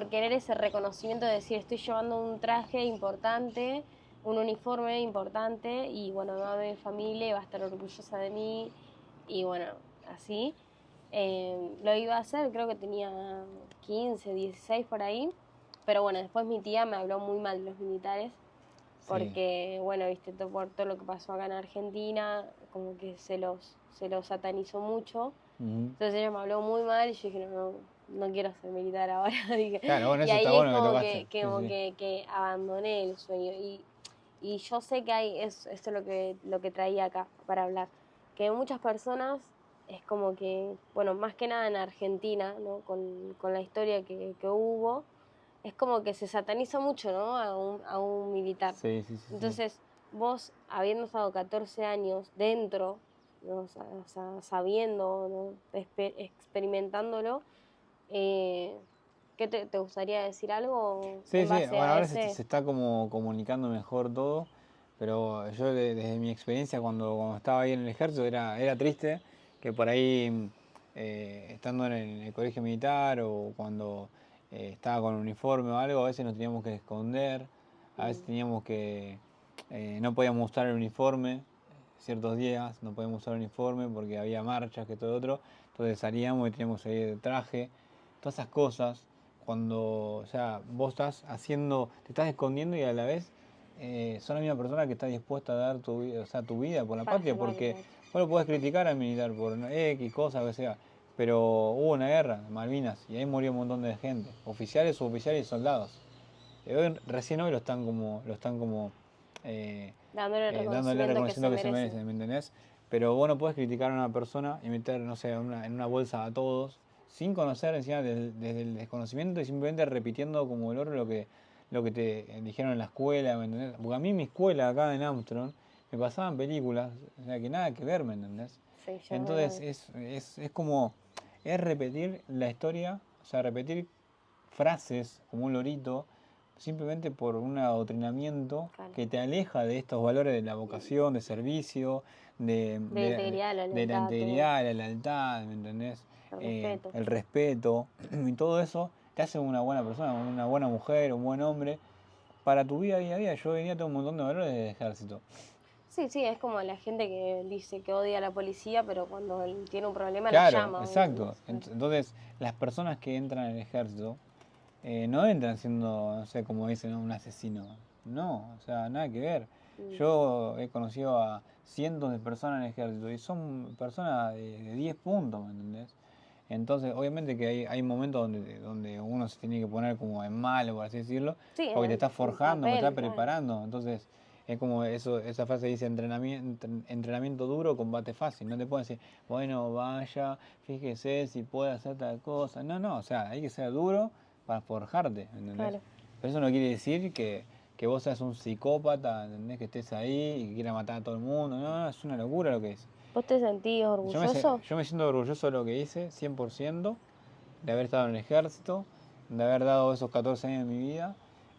A: querer ese reconocimiento de decir, estoy llevando un traje importante, un uniforme importante, y bueno, me va a ver mi familia y va a estar orgullosa de mí, y bueno, así. Lo iba a hacer, creo que tenía 15, 16 por ahí, pero bueno, después mi tía me habló muy mal de los militares,
B: sí.
A: porque, bueno, viste, por todo lo que pasó acá en Argentina, como que se los satanizó mucho.
B: Ujú.
A: Entonces ella me habló muy mal y yo dije, no quiero ser militar ahora. Dije.
B: Claro, bueno,
A: Y
B: eso está
A: ahí es
B: bueno que
A: como
B: tocaste.
A: que,
B: Sí,
A: como
B: sí.
A: que abandoné el sueño. Y yo sé que esto es lo que traía acá para hablar. Que muchas personas es como que, bueno, más que nada en Argentina, ¿no? Con la historia que hubo, es como que se sataniza mucho, ¿no? A un militar.
B: Sí, sí, sí, sí.
A: Entonces, vos, habiendo estado 14 años dentro, ¿no? O sea, sabiendo, ¿no? Experimentándolo, eh, ¿qué te gustaría decir algo
B: Sí,
A: en
B: sí,
A: base
B: bueno,
A: a
B: ahora
A: ese?
B: se está como comunicando mejor todo, pero yo desde mi experiencia cuando estaba ahí en el ejército era triste que por ahí, estando en el colegio militar o cuando estaba con uniforme o algo, a veces nos teníamos que esconder, a veces
A: Mm,
B: teníamos que, no podíamos usar el uniforme, ciertos días no podíamos usar el uniforme porque había marchas, que todo otro, entonces salíamos y teníamos que salir de traje, todas esas cosas cuando, o sea, vos estás haciendo, te estás escondiendo y a la vez sos la misma persona que está dispuesta a dar o sea, tu vida por la
A: para
B: patria,
A: salvar la
B: porque
A: patria.
B: vos lo podés criticar al militar por X cosas, que sea, pero hubo una guerra, Malvinas, y ahí murió un montón de gente, oficiales, suboficiales y soldados. Recién hoy lo están como
A: Dándole el
B: dándole el
A: reconocimiento que se
B: reconocimiento que se
A: merecen.
B: merece, ¿me entendés? Pero vos no podés criticar a una persona y meter, no sé, en una bolsa a todos, sin conocer encima desde el desconocimiento y simplemente repitiendo como el oro lo que te dijeron en la escuela, ¿me entendés? Porque a mí en mi escuela acá en Armstrong me pasaban películas, o sea, que nada que ver, ¿me entendés?
A: Sí, yo no
B: Entonces
A: lo.
B: es como, es repetir la historia, o sea, repetir frases como un lorito, simplemente por un adoctrinamiento
A: Claro.
B: que te aleja de estos valores de la vocación, de servicio,
A: De la integridad, la
B: de la
A: lealtad,
B: integridad, la lealtad, ¿me entendés?
A: el respeto.
B: El respeto, y todo eso te hace una buena persona, una buena mujer, un buen hombre, para tu vida día a día. Yo venía todo un montón de valores del ejército.
A: Sí, sí, es como la gente que dice que odia a la policía, pero cuando él tiene un problema la
B: Claro,
A: llama.
B: exacto.
A: ¿Entendés?
B: Entonces, las personas que entran al ejército no entran siendo, no sé, como dicen, ¿no? Un asesino. No, o sea, nada que ver. Yo he conocido a cientos de personas en el ejército y son personas de 10 puntos, ¿me entendés? Entonces, obviamente que hay momentos donde uno se tiene que poner como en malo, por así decirlo,
A: Sí,
B: porque te está
A: en
B: forjando, porque te
A: papel,
B: está
A: claro.
B: preparando. Entonces, es como eso, esa frase dice entrenamiento duro, combate fácil. No te pueden decir, bueno, vaya, fíjese si puede hacer tal cosa. No, no, o sea, hay que ser duro para forjarte, ¿entendés?
A: Claro.
B: Pero eso no quiere decir que vos seas un psicópata, ¿entendés? Que estés ahí y que quieras matar a todo el mundo. No, no, es una locura lo que es.
A: ¿Vos te sentís orgulloso?
B: Yo me siento orgulloso de lo que hice, 100%, de haber estado en el ejército, de haber dado esos 14 años de mi vida.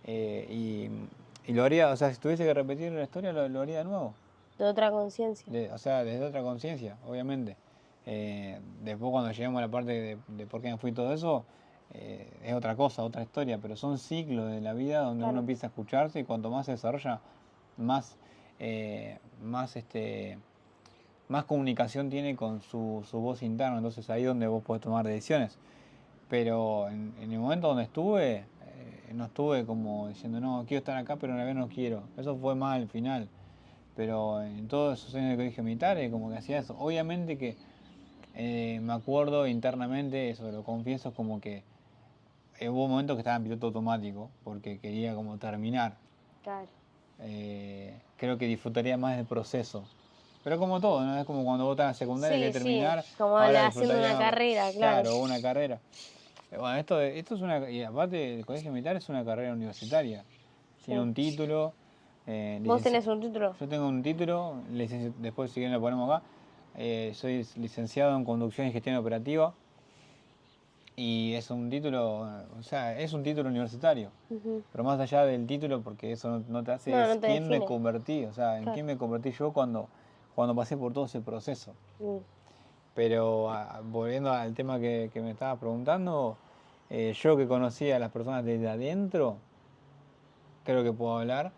B: Y lo haría, o sea, si tuviese que repetir la historia, lo haría de nuevo.
A: De otra conciencia.
B: O sea, desde otra conciencia, obviamente. Después cuando lleguemos a la parte de por qué me fui y todo eso, es otra cosa, otra historia, pero son ciclos de la vida donde
A: Claro.
B: uno empieza a escucharse y cuanto más se desarrolla, más, eh, más, este, más comunicación tiene con su voz interna, entonces ahí es donde vos podés tomar decisiones. Pero en el momento donde estuve, no estuve como diciendo, no, quiero estar acá, pero a la vez no quiero. Eso fue más al final. Pero en todos esos años de colegio militar, como que hacía eso. Obviamente que me acuerdo internamente, eso lo confieso, como que hubo momentos que estaba en piloto automático, porque quería como terminar.
A: Claro.
B: Creo que disfrutaría más del proceso. Pero como todo, ¿no? Es como cuando vos estás en la secundaria y
A: Sí,
B: querés
A: sí,
B: terminar,
A: como
B: ahora
A: haciendo una
B: disfrutaría,
A: carrera, claro.
B: claro, una carrera. Bueno, esto es una, y aparte el colegio militar es una carrera universitaria. Tiene
A: Sí.
B: un título.
A: ¿Vos tenés un título?
B: Yo tengo un título, después si quieren lo ponemos acá. Soy licenciado en conducción y gestión operativa. Y es un título, o sea, es un título universitario.
A: Ujú.
B: Pero más allá del título, porque eso no te hace,
A: No,
B: es
A: no te
B: quién me
A: define.
B: convertí, o sea, en
A: Claro.
B: quién me convertí yo cuando pasé por todo ese proceso.
A: Mm.
B: Pero volviendo al tema que me estaba preguntando, yo que conocí a las personas desde adentro, creo que puedo hablar.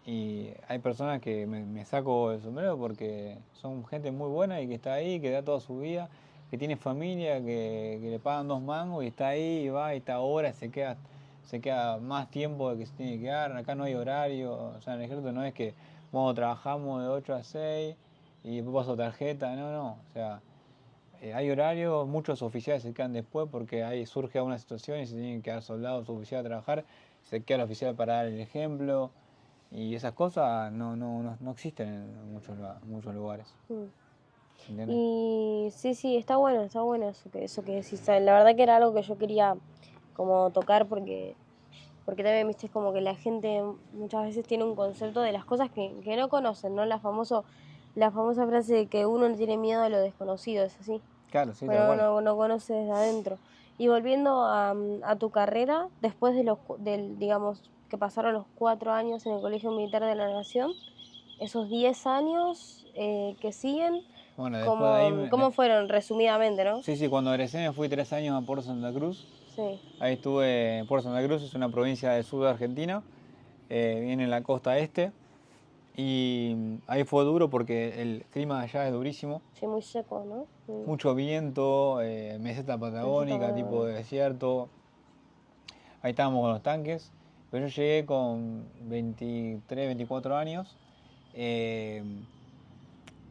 B: Y hay personas que me saco el sombrero porque son gente muy buena y que está ahí, que da toda su vida, que tiene familia, que le pagan 2 mangos y está ahí, y va, y está ahora, se queda más tiempo de que se tiene que quedar. Acá no hay horario, o sea, en el ejército no es que, bueno, trabajamos de 8 a 6 y después paso tarjeta, no, no, o sea, hay horarios, muchos oficiales se quedan después porque ahí surge alguna situación y se tienen que quedar soldados o oficiales a trabajar, se queda el oficial para dar el ejemplo y esas cosas no existen en muchos lugares.
A: Mm.
B: ¿Entiendes?
A: Y sí, sí, está bueno eso que decís. La verdad que era algo que yo quería como tocar porque también, viste, es como que la gente muchas veces tiene un concepto de las cosas que no conocen, ¿no? La famosa frase de que uno no tiene miedo a lo desconocido, es así.
B: Claro, sí, tal
A: Bueno,
B: cual.
A: no conoce desde adentro. Y volviendo a tu carrera, después digamos, que pasaron los 4 años en el Colegio Militar de la Nación, esos 10 años que siguen,
B: Bueno, después de ahí,
A: ¿cómo fueron? Resumidamente, ¿no?
B: sí, cuando egresé me fui 3 años a Puerto Santa Cruz.
A: Sí.
B: Ahí estuve, Puerto Santa Cruz es una provincia del sur de Argentina, viene en la costa este. Y ahí fue duro porque el clima de allá es durísimo.
A: Sí, muy seco, ¿no?
B: Mucho viento, meseta
A: Meseta
B: patagónica, tipo
A: Patagónica.
B: de desierto. Ahí estábamos con los tanques. Pero yo llegué con 23, 24 años. eh,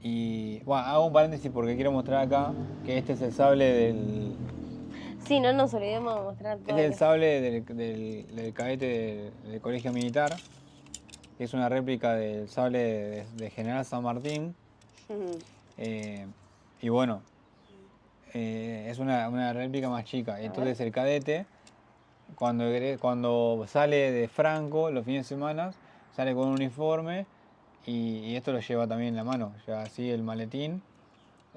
B: y bueno, hago un paréntesis porque quiero mostrar acá que este es el sable
A: Sí, no nos olvidemos de mostrar todo
B: este es el
A: eso.
B: sable del cadete del colegio militar. Que es una réplica del sable de General San Martín. Eh, y bueno, es una réplica más chica. Entonces el cadete, cuando sale de Franco los fines de semana, sale con un uniforme y esto lo lleva también en la mano. Lleva así el maletín,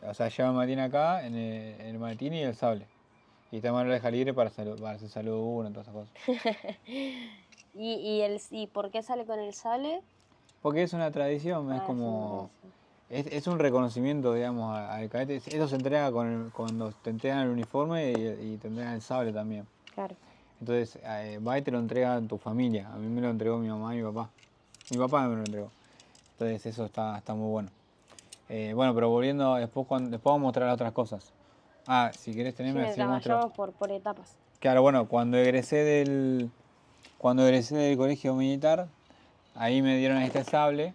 B: o sea, lleva el maletín acá, en el maletín y el sable. Y está en oreja libre para hacer saludo 1, todas esas cosas.
A: ¿Y por qué sale con el sable?
B: Porque es una tradición, es
A: Ah,
B: como...
A: sí,
B: Es un reconocimiento, digamos, al cadete. Eso se entrega cuando te entregan el uniforme y te entregan el sable también.
A: claro.
B: Entonces, va y te lo entrega tu familia. A mí me lo entregó mi mamá y mi papá. Mi papá me lo entregó. Entonces, eso está muy bueno. Bueno, pero volviendo, después vamos a mostrar otras cosas. Ah, si querés
A: Sí,
B: tenerme así
A: mientras
B: muestro.
A: vayamos por etapas.
B: Claro, bueno, cuando egresé del colegio militar, ahí me dieron este sable,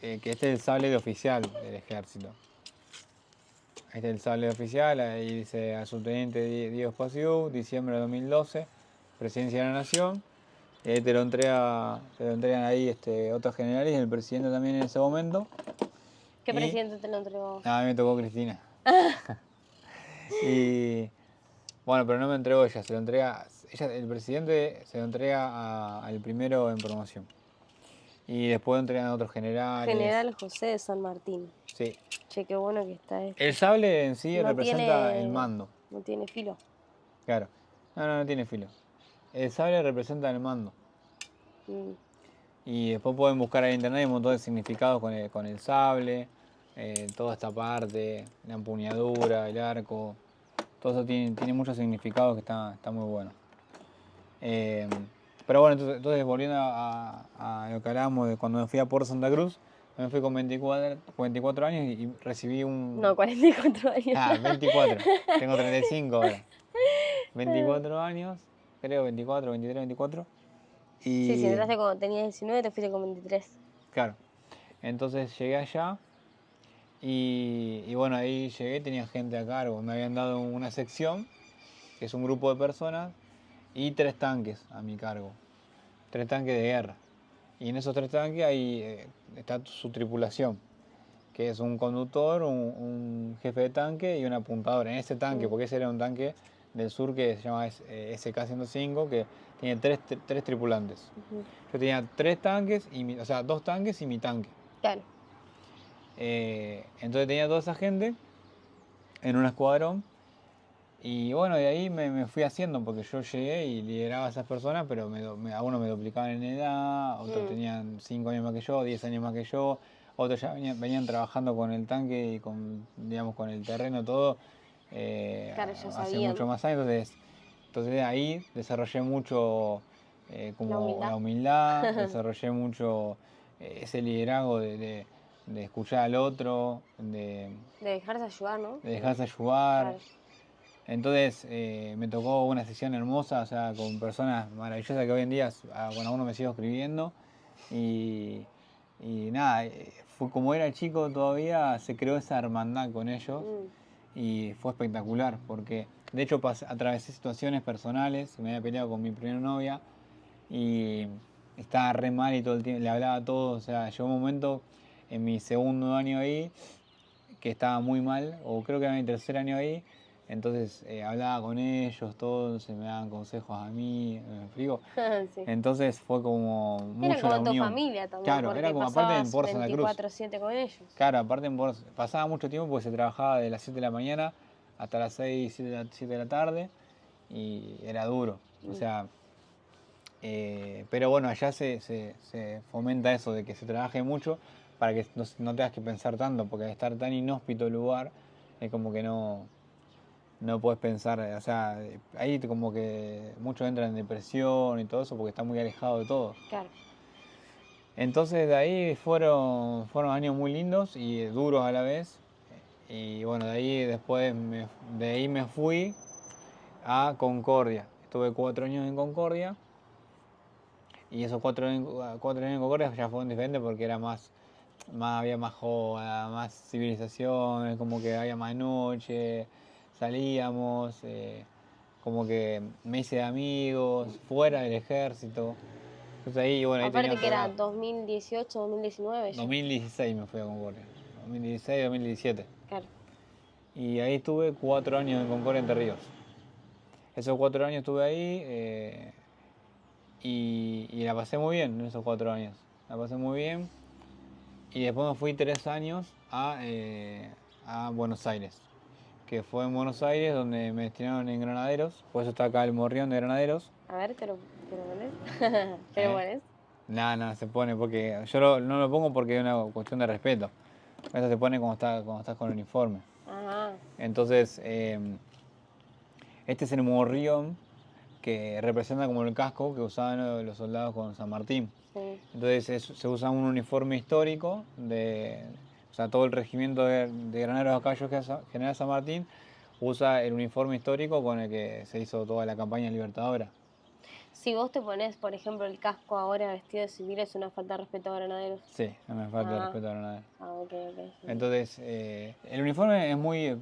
B: que este es el sable de oficial del ejército. Este es el sable de oficial, ahí dice al subteniente Diego Espaciú, diciembre de 2012, Presidencia de la Nación. Y ahí te lo entregan ahí otros generales y el presidente también en ese momento.
A: ¿Qué
B: Y
A: presidente te lo entregó?
B: a mí me tocó Cristina. Y bueno, pero no me entregó ella, el presidente se lo entrega al primero en promoción. Y después lo entregan a otros generales.
A: General José de San Martín.
B: Sí.
A: Che, qué bueno que está esto.
B: El sable en sí
A: No
B: representa el
A: tiene,
B: mando.
A: no tiene filo.
B: Claro. No tiene filo. El sable representa el mando.
A: Mm.
B: Y después pueden buscar en internet un montón de significados con el sable, toda esta parte, la empuñadura, el arco. Todo eso tiene muchos significados que está muy bueno. Pero bueno, entonces volviendo a lo que hablábamos de cuando me fui a Puerto Santa Cruz, me fui con 24 años y recibí un...
A: No, 44 años.
B: Ah, 24. Tengo 35 ahora. 24 años, creo 24, 23, 24.
A: Sí, si
B: Y
A: entraste cuando tenías 19, te fuiste con 23.
B: claro, entonces llegué allá y bueno, ahí llegué, tenía gente a cargo. Me habían dado una sección, que es un grupo de personas, y 3 tanques a mi cargo. 3 tanques de guerra. Y en esos 3 tanques ahí está su tripulación, que es un conductor, un jefe de tanque y un apuntador. En ese tanque, porque ese era un tanque del sur que se llama SK-105, que tiene 3 tripulantes. Yo tenía 3 tanques, o sea, 2 tanques y mi tanque.
A: Claro.
B: Entonces tenía toda esa gente en un escuadrón. Y bueno, de ahí me fui haciendo, porque yo llegué y lideraba a esas personas, pero algunos me duplicaban en edad, otros tenían 5 años más que yo, 10 años más que yo, otros ya venían trabajando con el tanque y digamos, con el terreno todo,
A: Claro, ya
B: hace
A: sabían.
B: mucho más años. Entonces de ahí desarrollé mucho como
A: La
B: la
A: humildad.
B: humildad, desarrollé mucho ese liderazgo de escuchar al otro,
A: De dejarse ayudar, ¿no?
B: de dejarse ayudar.
A: Claro.
B: Entonces me tocó una sesión hermosa, o sea, con personas maravillosas que hoy en día, con algunos me sigo escribiendo. Y, y nada, fue como era chico todavía, se creó esa hermandad con ellos y fue espectacular, porque de hecho atravesé situaciones personales, me había peleado con mi primera novia y estaba re mal y todo el tiempo le hablaba todo, o sea, llegó un momento en mi segundo año ahí que estaba muy mal, o creo que era mi tercer año ahí, entonces hablaba con ellos, todos se me daban consejos a mí, me explico.
A: Sí.
B: Entonces fue como
A: Eran
B: mucho
A: como
B: la
A: tu
B: unión.
A: familia también,
B: Claro, era
A: porque
B: como aparte en
A: pasabas
B: Puerto Santa Cruz.
A: 24/7 con ellos.
B: Claro, aparte pasaba mucho tiempo porque se trabajaba de las 7 de la mañana hasta las 6, 7 de la tarde y era duro. O sea, pero bueno, allá se fomenta eso de que se trabaje mucho para que no tengas que pensar tanto, porque al estar tan inhóspito el lugar, es como que no puedes pensar, o sea, ahí como que muchos entran en depresión y todo eso porque está muy alejado de todo.
A: Claro.
B: Entonces de ahí fueron años muy lindos y duros a la vez. Y bueno, de ahí después de ahí me fui a Concordia. Estuve 4 años en Concordia. Y esos 4 años en Concordia ya fueron diferentes porque era había más joda, más civilización, como que había más noche, salíamos, como que me hice de amigos, fuera del ejército. Entonces ahí, bueno, ahí tenía
A: Aparte que
B: otro
A: era
B: lado.
A: 2018, 2019 ya.
B: 2016 me fui a Concordia, 2016, 2017.
A: Claro.
B: Y ahí estuve 4 años en Concordia, Entre Ríos. Esos 4 años estuve ahí y la pasé muy bien en esos 4 años. La pasé muy bien. Y después me fui 3 años a Buenos Aires, que fue en Buenos Aires, donde me destinaron en Granaderos. Por eso está acá el morrión de Granaderos.
A: A ver, ¿te lo pones? ¿Te lo
B: ¿Eh?
A: pones?
B: Nada, se pone porque yo no lo pongo porque es una cuestión de respeto. Eso se pone cuando estás con el uniforme.
A: Ajá.
B: Entonces, este es el morrión que representa como el casco que usaban los soldados con San Martín.
A: Sí.
B: Entonces se usa un uniforme histórico o sea, todo el regimiento de Granaderos a Caballo General San Martín usa el uniforme histórico con el que se hizo toda la campaña libertadora.
A: Si vos te pones, por ejemplo, el casco ahora vestido de civil, ¿es una falta de respeto a Granaderos?
B: Sí, no me falta de respeto a Granaderos.
A: Ok. Sí.
B: Entonces, el uniforme es muy,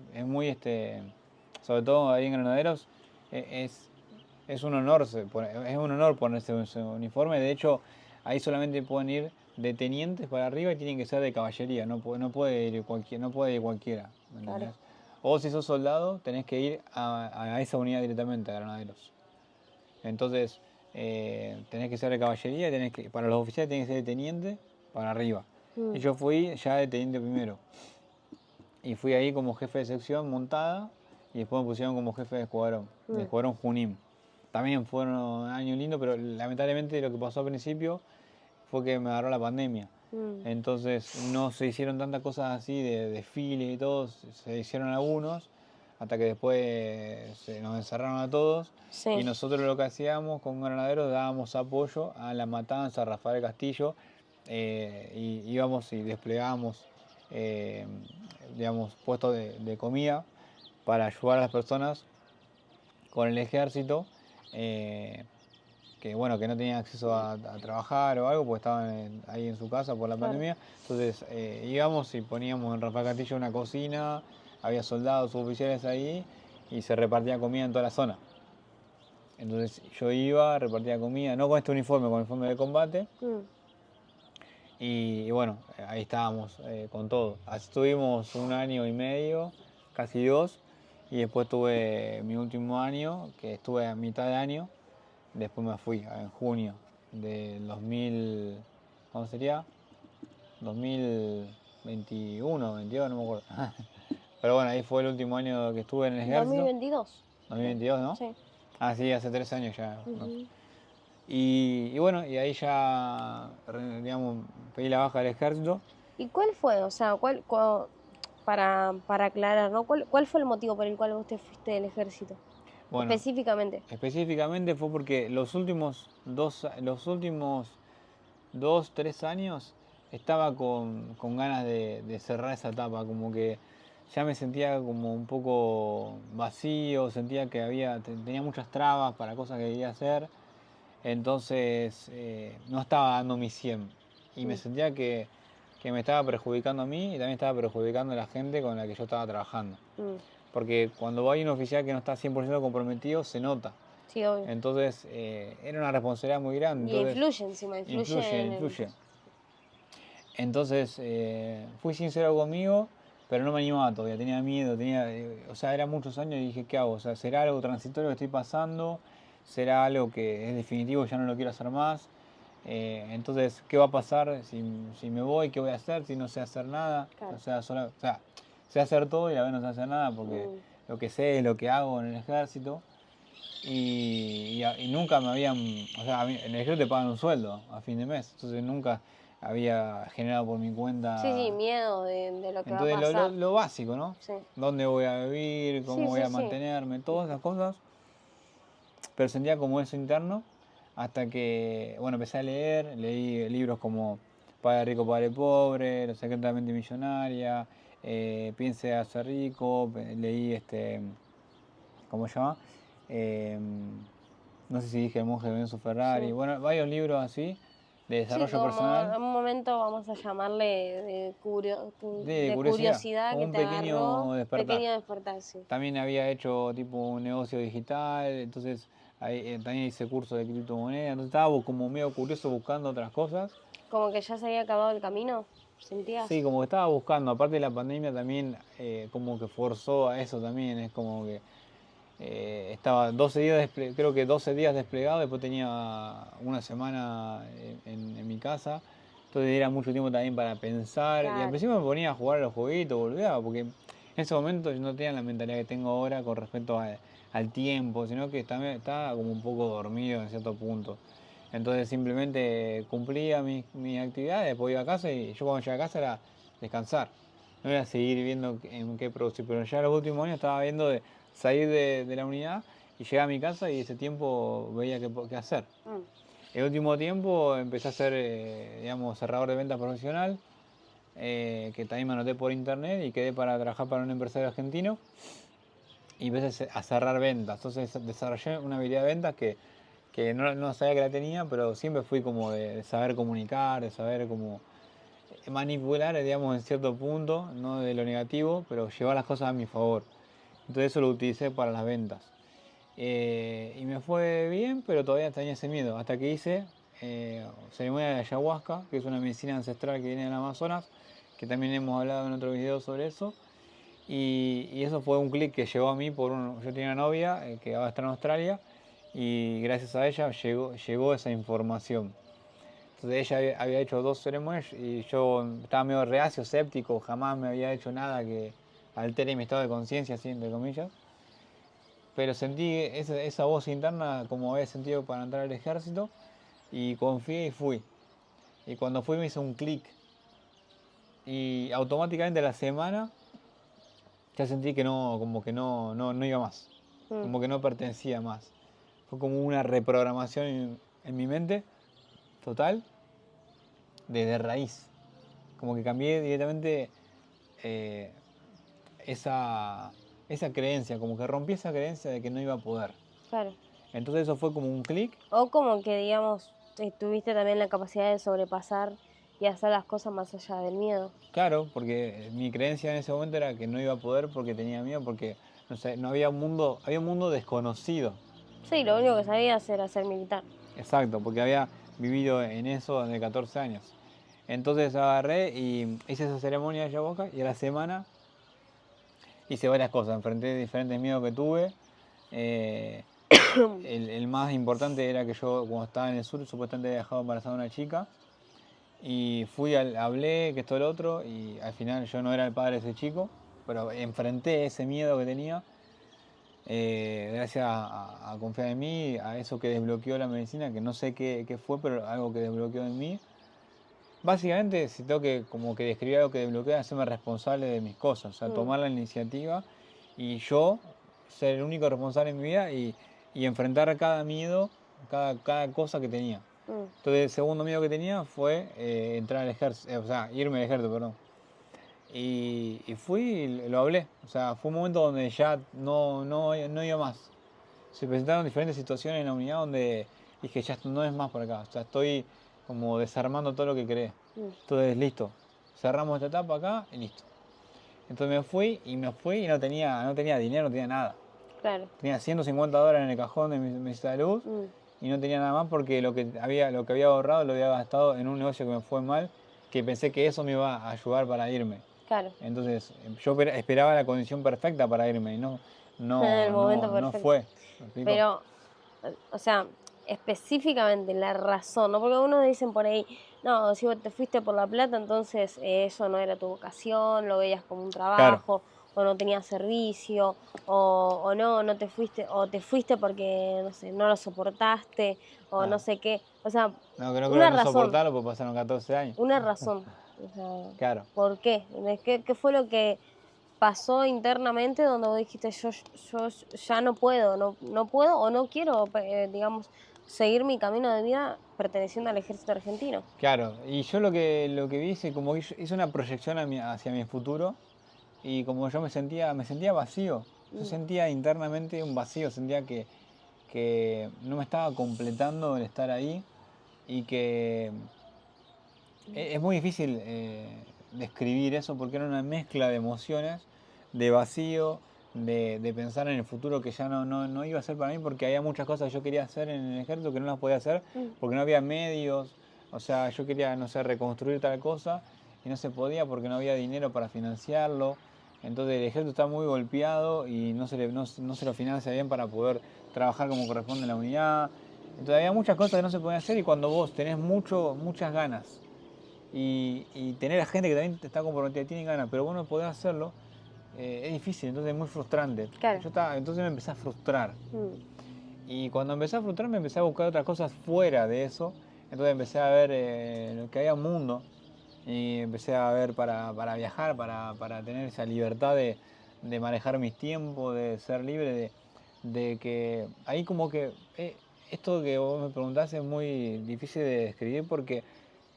B: sobre todo ahí en Granaderos, e- es, es un honor, es un honor ponerse ese uniforme. De hecho, ahí solamente pueden ir de tenientes para arriba y tienen que ser de caballería, no puede ir cualquiera, ¿me entendés?
A: Claro.
B: O si sos soldado, tenés que ir a esa unidad directamente, a Granaderos. Entonces, tenés que ser de caballería, para los oficiales tenés que ser de teniente para arriba. Y yo fui ya de teniente primero. Y fui ahí como jefe de sección montada y después me pusieron como jefe de escuadrón Junín. También fueron años lindos, pero lamentablemente lo que pasó al principio fue que me agarró la pandemia. Entonces no se hicieron tantas cosas así de desfiles y todo, se hicieron algunos, hasta que después nos encerraron a todos.
A: Sí.
B: Y nosotros lo que hacíamos con Granaderos dábamos apoyo a La Matanza, a Rafael Castillo, y íbamos y desplegábamos digamos, puestos de comida para ayudar a las personas con el ejército, que bueno, que no tenían acceso a trabajar o algo, porque estaban ahí en su casa por la pandemia. Entonces íbamos y poníamos en Rafael Castillo una cocina, había soldados, oficiales ahí, y se repartía comida en toda la zona. Entonces yo iba, repartía comida, no con este uniforme, con el uniforme de combate. Y bueno, ahí estábamos con todo. Así estuvimos un año y medio, casi dos, y después tuve mi último año, que estuve a mitad de año, después me fui en junio del 2000, ¿cómo sería? 2021, 22, no me acuerdo. Pero bueno, ahí fue el último año que estuve en el ejército.
A: 2022.
B: 2022, ¿no?
A: Sí.
B: Ah, sí, hace 3 años ya. Y bueno, y ahí ya, digamos, pedí la baja del ejército.
A: ¿Y cuál fue? O sea, para aclarar, ¿no? ¿Cuál fue el motivo por el cual vos te fuiste del ejército?
B: Bueno,
A: Específicamente.
B: específicamente fue porque los últimos 2, 3 años estaba con ganas de cerrar esa etapa, como que ya me sentía como un poco vacío, sentía que tenía muchas trabas para cosas que quería hacer, entonces no estaba dando mi 100 y me sentía que me estaba perjudicando a mí y también estaba perjudicando a la gente con la que yo estaba trabajando. Porque cuando hay un oficial que no está 100% comprometido, se nota.
A: Sí, obvio.
B: Entonces era una responsabilidad muy grande.
A: Y
B: Entonces,
A: influye encima,
B: influye. Entonces fui sincero conmigo, pero no me animaba todavía, tenía miedo, o sea, eran muchos años y dije, ¿qué hago? O sea, ¿será algo transitorio que estoy pasando? ¿Será algo que es definitivo, ya no lo quiero hacer más? Entonces, ¿qué va a pasar si me voy? ¿Qué voy a hacer si no sé hacer nada?
A: Claro.
B: O sea, sé hacer todo y a la vez no sé hacer nada porque lo que sé es lo que hago en el ejército. Y nunca me habían, o sea, en el ejército te pagan un sueldo a fin de mes, entonces nunca había generado por mi cuenta.
A: Sí, miedo de lo que va a
B: Entonces
A: pasar.
B: lo básico, ¿no?
A: Sí.
B: ¿Dónde voy a vivir? ¿Cómo voy a mantenerme? Todas esas cosas. Pero sentía como eso interno hasta que, bueno, empecé a leí libros como Padre Rico, Padre Pobre, Los Secretos de la Mente Millonaria, Piense a ser rico, leí ¿cómo se llama? No sé si dije El monje de Enzo Ferrari, bueno, varios libros así de desarrollo personal.
A: En un momento vamos a llamarle de curiosidad
B: como
A: que
B: un
A: te
B: pequeño
A: agarró,
B: despertar.
A: pequeño despertar, sí.
B: También había hecho tipo un negocio digital, entonces también hice curso de criptomonedas, entonces estaba como medio curioso buscando otras cosas.
A: Como que ya se había acabado el camino, ¿sentías?
B: Sí, como que estaba buscando, aparte de la pandemia también como que forzó a eso también, es como que estaba 12 días, creo que 12 días desplegado, después tenía una semana en mi casa, entonces era mucho tiempo también para pensar, y al
A: Claro.
B: principio me ponía a jugar a los jueguitos, volvía, porque En ese momento yo no tenía la mentalidad que tengo ahora con respecto al tiempo, sino que estaba como un poco dormido en cierto punto. Entonces simplemente cumplía mis actividades, después iba a casa y yo cuando llegaba a casa era descansar. No era seguir viendo en qué producir, pero ya los últimos años estaba viendo de salir de la unidad y llegar a mi casa y ese tiempo veía qué hacer. El último tiempo empecé a ser, digamos, cerrador de ventas profesional, que también me anoté por internet y quedé para trabajar para un empresario argentino y empecé a cerrar ventas. Entonces desarrollé una habilidad de ventas que no sabía que la tenía, pero siempre fui como de saber comunicar, de saber cómo manipular, digamos, en cierto punto, no de lo negativo, pero llevar las cosas a mi favor. Entonces eso lo utilicé para las ventas. Y me fue bien, pero todavía tenía ese miedo. Hasta que hice ceremonia de ayahuasca, que es una medicina ancestral que viene del Amazonas, que también hemos hablado en otro video sobre eso. Y eso fue un clic que llegó a mí yo tenía una novia que ahora está en Australia y gracias a ella llegó esa información. Entonces ella había hecho 2 ceremonias y yo estaba medio reacio, escéptico, jamás me había hecho nada que altere mi estado de conciencia, así entre comillas. Pero sentí esa voz interna como había sentido para entrar al ejército y confié y fui. Y cuando fui me hizo un clic y automáticamente a la semana ya sentí que no, como que no iba más, como que no pertenecía más. Fue como una reprogramación en mi mente total, desde raíz. Como que cambié directamente eh, esa creencia, como que rompí esa creencia de que no iba a poder.
A: Claro.
B: Entonces eso fue como un clic.
A: O como que, digamos, tuviste también la capacidad de sobrepasar y hacer las cosas más allá del miedo.
B: Claro, porque mi creencia en ese momento era que no iba a poder porque tenía miedo, porque no sé, no había había un mundo desconocido.
A: Sí, lo único que sabías era ser militar.
B: Exacto, porque había vivido en eso desde 14 años. Entonces agarré y hice esa ceremonia de ayahuasca y a la semana hice varias cosas, enfrenté diferentes miedos que tuve. El más importante era que yo cuando estaba en el sur supuestamente había dejado embarazada a una chica y hablé que esto lo otro y al final yo no era el padre de ese chico, pero enfrenté ese miedo que tenía gracias a confiar en mí, a eso que desbloqueó la medicina, que no sé qué fue, pero algo que desbloqueó en mí. Básicamente, si tengo que como que describir algo que desbloquea, hacerme responsable de mis cosas, o sea, tomar la iniciativa y yo ser el único responsable en mi vida y enfrentar cada miedo, cada cosa que tenía. Entonces el segundo miedo que tenía fue entrar al ejército, o sea, irme al ejército, perdón. Y fui y lo hablé, o sea, fue un momento donde ya no iba más. Se presentaron diferentes situaciones en la unidad donde dije, ya no es más por acá, o sea, estoy como desarmando todo lo que creé. Entonces, listo, cerramos esta etapa acá y listo. Entonces me fui y no tenía dinero, no tenía nada.
A: Claro.
B: Tenía $150 en el cajón de mi salud y no tenía nada más porque lo que había ahorrado lo había gastado en un negocio que me fue mal, que pensé que eso me iba a ayudar para irme.
A: Claro.
B: Entonces yo esperaba la condición perfecta para irme y no
A: El momento
B: no
A: perfecto.
B: fue.
A: Pero, o sea, específicamente la razón, ¿no? Porque algunos dicen por ahí, no, si vos te fuiste por la plata, entonces eso no era tu vocación, lo veías como un trabajo, o no tenías servicio, o no te fuiste, o te fuiste porque, no sé, no lo soportaste, o no sé qué. O sea,
B: no, creo
A: una
B: que no
A: razón.
B: soportarlo porque pasaron 14 años.
A: Una razón. O sea,
B: Claro.
A: ¿por qué? ¿Qué fue lo que pasó internamente donde vos dijiste yo ya no puedo, no puedo o no quiero, digamos, seguir mi camino de vida perteneciendo al ejército argentino?
B: Claro, y yo lo que vi es como que hice una proyección hacia mi futuro y como yo me sentía vacío, yo sentía internamente un vacío, sentía que no me estaba completando el estar ahí y que es muy difícil describir eso porque era una mezcla de emociones, de vacío, de pensar en el futuro que ya no iba a ser para mí porque había muchas cosas que yo quería hacer en el ejército que no las podía hacer porque no había medios, o sea, yo quería, no sé, reconstruir tal cosa y no se podía porque no había dinero para financiarlo. Entonces el ejército está muy golpeado y no se lo financia bien para poder trabajar como corresponde en la unidad. Entonces había muchas cosas que no se podían hacer y cuando vos tenés muchas ganas y tener a gente que también está comprometida, tiene ganas, pero vos no podés hacerlo, es difícil, entonces es muy frustrante.
A: Claro.
B: Entonces me empecé a frustrar.
A: Mm.
B: Y cuando empecé a frustrar me empecé a buscar otras cosas fuera de eso. Entonces empecé a ver lo que había un mundo. Y empecé a ver para viajar, para tener esa libertad de manejar mis tiempos, de ser libre, de que ahí como que esto que vos me preguntás es muy difícil de describir porque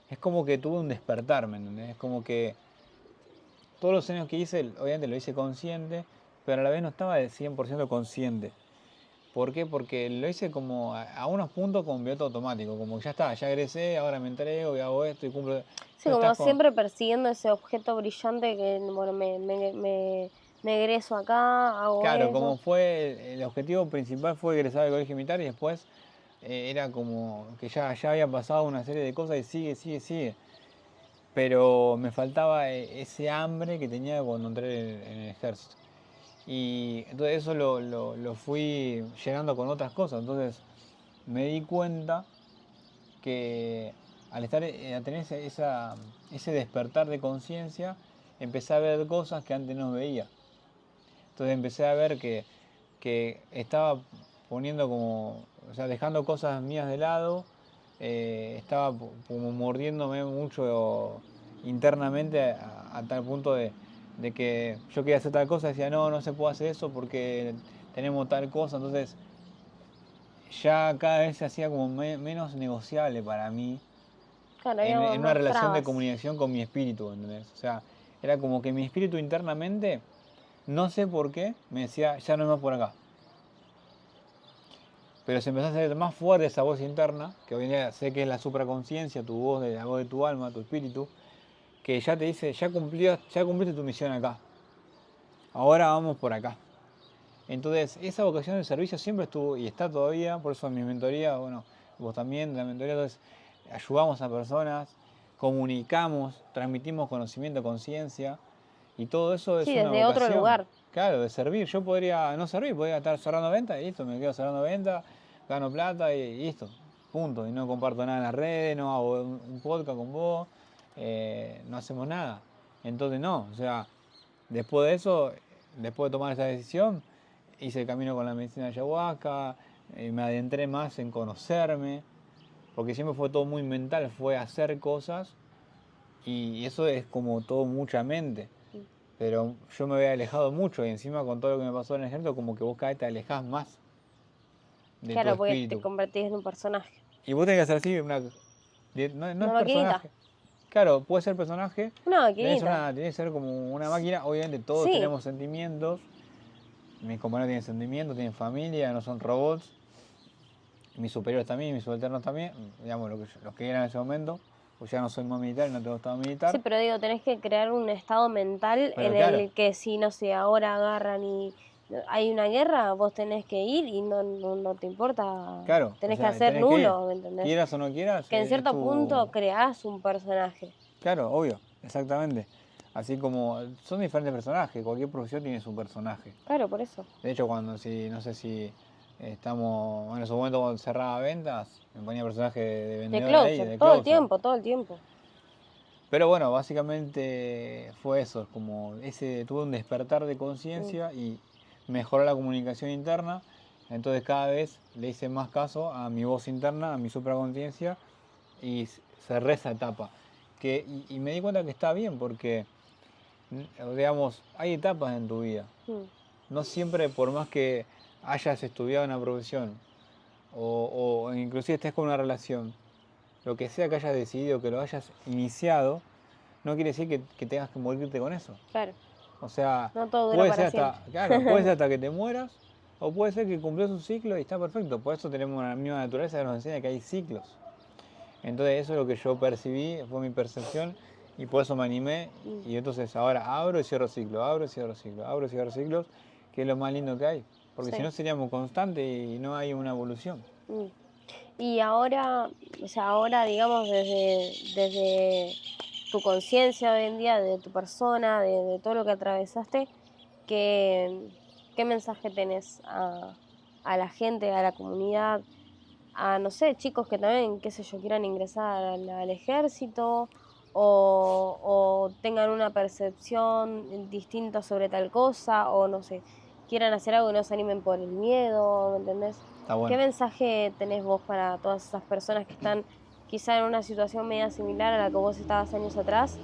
B: es como que tuve un despertar, ¿me entendés? Es como que todos los años que hice, obviamente lo hice consciente, pero a la vez no estaba de 100% consciente. ¿Por qué? Porque lo hice como a unos puntos con piloto automático, como que ya está, ya egresé, ahora me entrego y hago esto y cumplo.
A: Sí,
B: Entonces
A: como
B: estás con,
A: siempre persiguiendo ese objeto brillante que, bueno, me egreso acá, hago
B: claro,
A: eso.
B: como fue, el objetivo principal fue egresar al colegio militar y después era como que ya había pasado una serie de cosas y sigue. Pero me faltaba ese hambre que tenía cuando entré en el ejército. Y entonces eso lo fui llenando con otras cosas. Entonces me di cuenta que al estar, a tener ese despertar de conciencia, empecé a ver cosas que antes no veía. Entonces empecé a ver que estaba poniendo como, o sea, dejando cosas mías de lado, estaba como mordiéndome mucho internamente a tal punto de que yo quería hacer tal cosa, decía, no se puede hacer eso porque tenemos tal cosa, entonces ya cada vez se hacía como menos negociable para mí
A: Claro, había
B: en una
A: más
B: relación de
A: trabas.
B: comunicación con mi espíritu, ¿entendés? O sea, era como que mi espíritu internamente, no sé por qué, me decía, ya no es más por acá. Pero se empezó a hacer más fuerte esa voz interna, que hoy en día sé que es la supraconciencia, tu voz, la voz de tu alma, tu espíritu, que ya te dice, ya cumpliste tu misión acá. Ahora vamos por acá. Entonces, esa vocación de servicio siempre estuvo y está todavía, por eso en mi mentoría, bueno, vos también, en la mentoría, entonces ayudamos a personas, comunicamos, transmitimos conocimiento, conciencia, y todo eso
A: Sí,
B: es una
A: desde otro
B: vocación,
A: lugar.
B: claro, de servir. Yo podría no servir, podría estar cerrando ventas y listo, me quedo cerrando ventas, gano plata y listo, punto. Y no comparto nada en las redes, no hago un podcast con vos, no hacemos nada. Entonces no, o sea, después de eso, después de tomar esa decisión, hice el camino con la medicina de ayahuasca, me adentré más en conocerme, porque siempre fue todo muy mental, fue hacer cosas y eso es como todo mucha mente. Pero yo me había alejado mucho y encima con todo lo que me pasó en el ejército, como que vos cada vez te alejás más de tu
A: Claro, porque te
B: espíritu.
A: convertís en un personaje.
B: Y vos tenés que hacer así, no es
A: Una maquinita.
B: personaje. Claro, puede ser personaje,
A: Una maquinita.
B: tiene que ser como una máquina. Obviamente todos
A: Sí,
B: tenemos sentimientos, mis compañeros tienen sentimientos, tienen familia, no son robots. Mis superiores también, mis subalternos también, digamos, los que eran en ese momento, pues ya no soy más militar, no tengo estado
A: sí,
B: militar.
A: pero digo, tenés que crear un estado mental
B: Pero
A: en
B: claro,
A: el que si, no sé, ahora agarran y hay una guerra, vos tenés que ir y no te importa,
B: claro, o
A: tenés que
B: sea,
A: hacer
B: tenés que ir.
A: nulo, ¿me entendés?
B: Quieras o no quieras,
A: Que en
B: es
A: cierto
B: tu.
A: punto creás un personaje.
B: Claro, obvio, exactamente. Así como son diferentes personajes, cualquier profesión tiene su personaje.
A: Claro, por eso.
B: De hecho, no sé si estamos, en su momento cuando cerraba ventas, me ponía personaje de
A: De
B: vendedor ahí,
A: closer,
B: de
A: todo el
B: closer.
A: tiempo, todo el tiempo.
B: Pero bueno, básicamente fue eso, como tuve un despertar de
A: Mm,
B: conciencia y mejoró la comunicación interna. Entonces cada vez le hice más caso a mi voz interna, a mi supraconciencia y cerré esa etapa. Y me di cuenta que está bien porque, digamos, hay etapas en tu vida.
A: mm.
B: No siempre por más que hayas estudiado una profesión o inclusive estés con una relación, lo que sea que hayas decidido, que lo hayas iniciado, no quiere decir que tengas que morirte con eso.
A: Claro,
B: O sea,
A: no todo dura
B: puede
A: para
B: ser
A: siempre.
B: puede ser hasta que te mueras, o puede ser que cumplió su ciclo y está perfecto. Por eso tenemos una misma naturaleza que nos enseña que hay ciclos. Entonces eso es lo que yo percibí, fue mi percepción, y por eso me animé.
A: Mm,
B: Y entonces ahora abro y cierro ciclo, abro y cierro ciclo, abro y cierro ciclos, que es lo más lindo que hay. Porque si
A: sí.
B: no seríamos constantes y no hay una evolución.
A: Mm. Y ahora, o sea, ahora digamos desde tu conciencia hoy en día, de tu persona, de todo lo que atravesaste, ¿qué, qué mensaje tenés a la gente, a la comunidad, a, no sé, chicos que también, qué sé yo, quieran ingresar al ejército o tengan una percepción distinta sobre tal cosa, o no sé, quieran hacer algo y no se animen por el miedo, ¿me entendés?
B: Está
A: ¿Qué
B: bueno.
A: mensaje tenés vos para todas esas personas que están quizá en una situación media similar a la que vos estabas años atrás,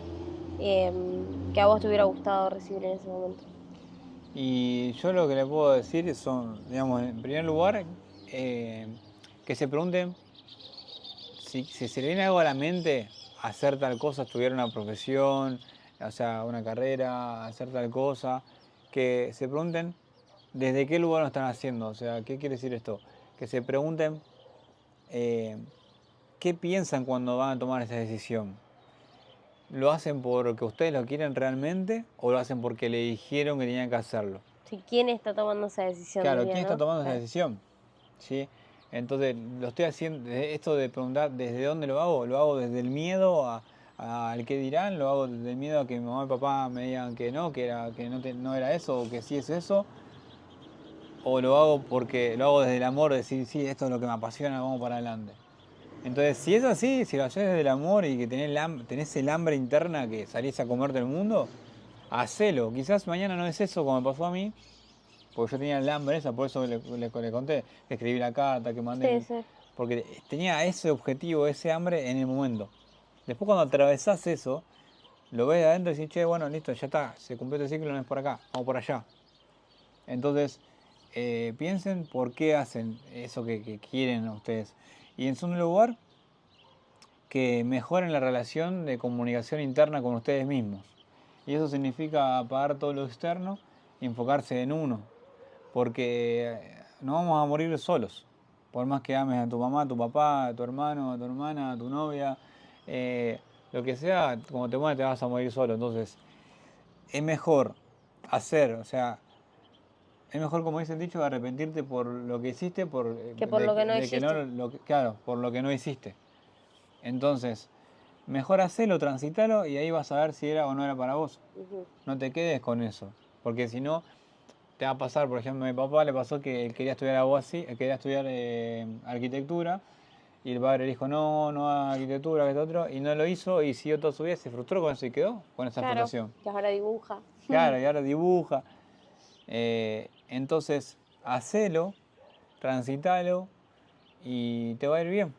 A: que a vos te hubiera gustado recibir en ese momento?
B: Y yo lo que le puedo decir son, digamos, en primer lugar, que se pregunten si se le viene algo a la mente, hacer tal cosa, estudiar una profesión, o sea, una carrera, hacer tal cosa, que se pregunten desde qué lugar lo están haciendo. O sea, ¿qué quiere decir esto? Que se pregunten eh, qué piensan cuando van a tomar esa decisión. ¿Lo hacen porque ustedes lo quieren realmente o lo hacen porque le dijeron que tenían que hacerlo?
A: Sí, ¿quién está tomando esa decisión,
B: Claro,
A: diría,
B: ¿quién está
A: no?
B: tomando esa
A: Claro.
B: decisión? ¿Sí? Entonces, lo estoy haciendo, esto de preguntar desde dónde lo hago desde el miedo al qué dirán, lo hago desde el miedo a que mi mamá y papá me digan que no, que no, no era eso o que sí es eso, o lo hago porque lo hago desde el amor, de decir, sí, esto es lo que me apasiona, vamos para adelante. Entonces, si es así, si lo haces desde el amor y que tenés el hambre interna que salís a comerte el mundo, hacelo. Quizás mañana no es eso como me pasó a mí, porque yo tenía el hambre esa, por eso le conté, que escribí la carta, que
A: Sí,
B: mandé,
A: sí.
B: porque tenía ese objetivo, ese hambre en el momento. Después cuando atravesás eso, lo ves de adentro y decís, che, bueno, listo, ya está, se cumplió este ciclo, no es por acá, vamos por allá. Entonces, piensen por qué hacen eso que quieren ustedes. Y en segundo lugar, que mejoren la relación de comunicación interna con ustedes mismos. Y eso significa apagar todo lo externo y enfocarse en uno. Porque no vamos a morir solos. Por más que ames a tu mamá, a tu papá, a tu hermano, a tu hermana, a tu novia, eh, lo que sea, como te mueres te vas a morir solo. Entonces, es mejor hacer, o sea, es mejor, como dice el dicho, arrepentirte por lo que hiciste,
A: Que por lo que no
B: de que no,
A: hiciste.
B: claro, por lo que no hiciste. Entonces, mejor hacelo, transitalo y ahí vas a ver si era o no era para vos.
A: Ujú.
B: No te quedes con eso, porque si no, te va a pasar. Por ejemplo, a mi papá le pasó que él quería estudiar algo así, él quería estudiar arquitectura, y el padre le dijo, no, no arquitectura, que esto otro, y no lo hizo, y siguió toda su vida, se frustró con eso y quedó con esa
A: Claro,
B: frustración.
A: que ahora dibuja.
B: Claro, y ahora dibuja. Entonces, hacelo, transitalo, y te va a ir bien.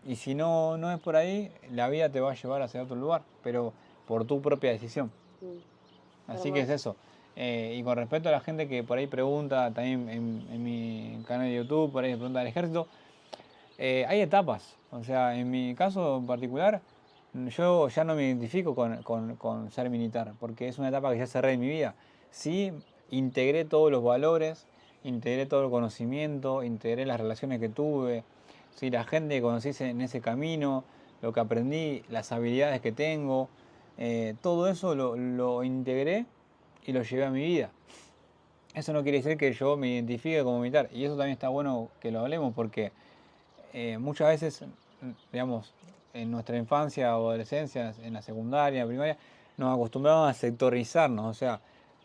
B: Y si no, no es por ahí, la vida te va a llevar hacia otro lugar, pero por tu propia decisión.
A: Mm,
B: Así que es
A: hermoso.
B: eso. Y con respecto a la gente que por ahí pregunta, también en mi canal de YouTube, por ahí pregunta del ejército, hay etapas. O sea, en mi caso en particular, yo ya no me identifico con ser militar, porque es una etapa que ya cerré en mi vida. Sí, integré todos los valores, integré todo el conocimiento, integré las relaciones que tuve, sí, la gente que conocí en ese camino, lo que aprendí, las habilidades que tengo, todo eso lo integré y lo llevé a mi vida. Eso no quiere decir que yo me identifique como militar, y eso también está bueno que lo hablemos porque muchas veces, digamos, en nuestra infancia o adolescencia, en la secundaria, primaria, nos acostumbramos a sectorizarnos, o sea,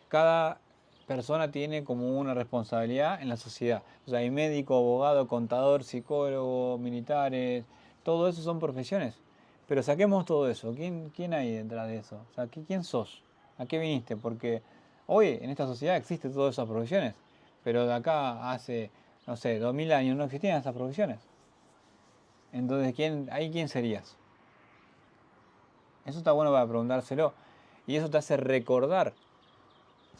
B: cada persona tiene como una responsabilidad en la sociedad. O sea, hay médico, abogado, contador, psicólogo, militares, todo eso son profesiones. Pero saquemos todo eso. ¿Quién hay detrás de eso? O sea, ¿quién sos? ¿A qué viniste? Porque hoy en esta sociedad existen todas esas profesiones, pero de acá hace, no sé, 2000 años no existían esas profesiones. Entonces, quién serías? Eso está bueno para preguntárselo. Y eso te hace recordar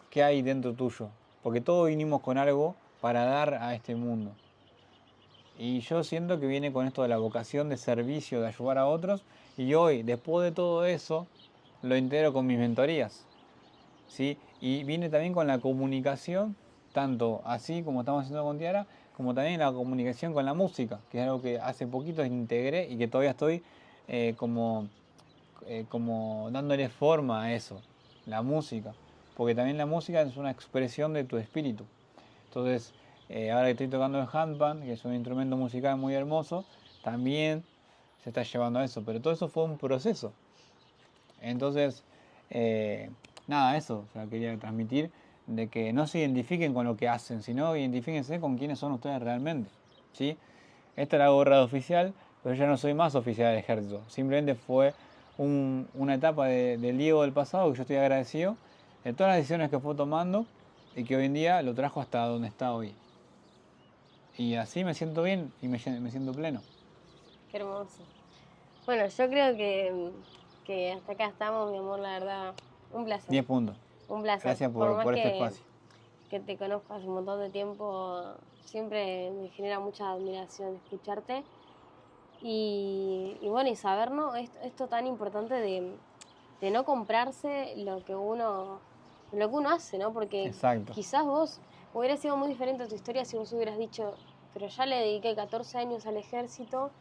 B: qué hay dentro tuyo. Porque todos vinimos con algo para dar a este mundo. Y yo siento que viene con esto de la vocación de servicio, de ayudar a otros. Y hoy, después de todo eso, lo integro con mis mentorías. ¿Sí? Y viene también con la comunicación, tanto así como estamos haciendo con Tiara, como también la comunicación con la música, que es algo que hace poquito integré y que todavía estoy como como dándole forma a eso, la música, porque también la música es una expresión de tu espíritu. Entonces, ahora que estoy tocando el handpan, que es un instrumento musical muy hermoso, también se está llevando a eso, pero todo eso fue un proceso. Entonces, eh, nada, eso, o sea, quería transmitir de que no se identifiquen con lo que hacen, sino identifíquense con quiénes son ustedes realmente. ¿Sí? Esta es la gorra de oficial, pero ya no soy más oficial del ejército. Simplemente fue una etapa del Diego del pasado que yo estoy agradecido de todas las decisiones que fue tomando y que hoy en día lo trajo hasta donde está hoy. Y así me siento bien y me siento pleno.
A: Qué hermoso. Bueno, yo creo que hasta acá estamos, mi amor, la verdad. Un placer.
B: 10 puntos.
A: Un placer.
B: Gracias
A: Por más
B: por este espacio.
A: que te conozco hace un montón de tiempo, siempre me genera mucha admiración escucharte. Y bueno, y saber, ¿no? Esto tan importante de no comprarse lo que uno hace, ¿no? Porque
B: Exacto.
A: quizás vos hubiera sido muy diferente tu historia si vos hubieras dicho, pero ya le dediqué 14 años al ejército,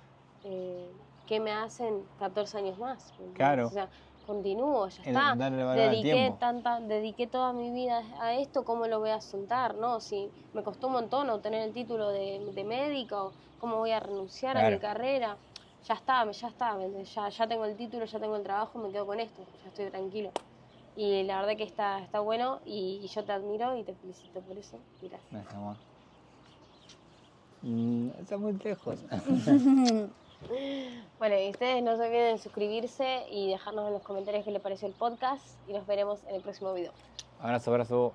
A: ¿qué me hacen 14 años más?
B: Claro.
A: O sea, continúo, ya está.
B: Darle valor al tiempo.
A: Dediqué toda mi vida a esto, ¿cómo lo voy a soltar? ¿No? Si me costó un montón obtener el título de médico, ¿cómo voy a renunciar a mi carrera? Ya está, ya tengo el título, ya tengo el trabajo, me quedo con esto, ya estoy tranquilo. Y la verdad que está bueno y yo te admiro y te felicito por eso. Gracias.
B: Gracias, amor. Está muy lejos.
A: Bueno, y ustedes no se olviden de suscribirse y dejarnos en los comentarios qué les pareció el podcast y nos veremos en el próximo video.
B: Abrazo.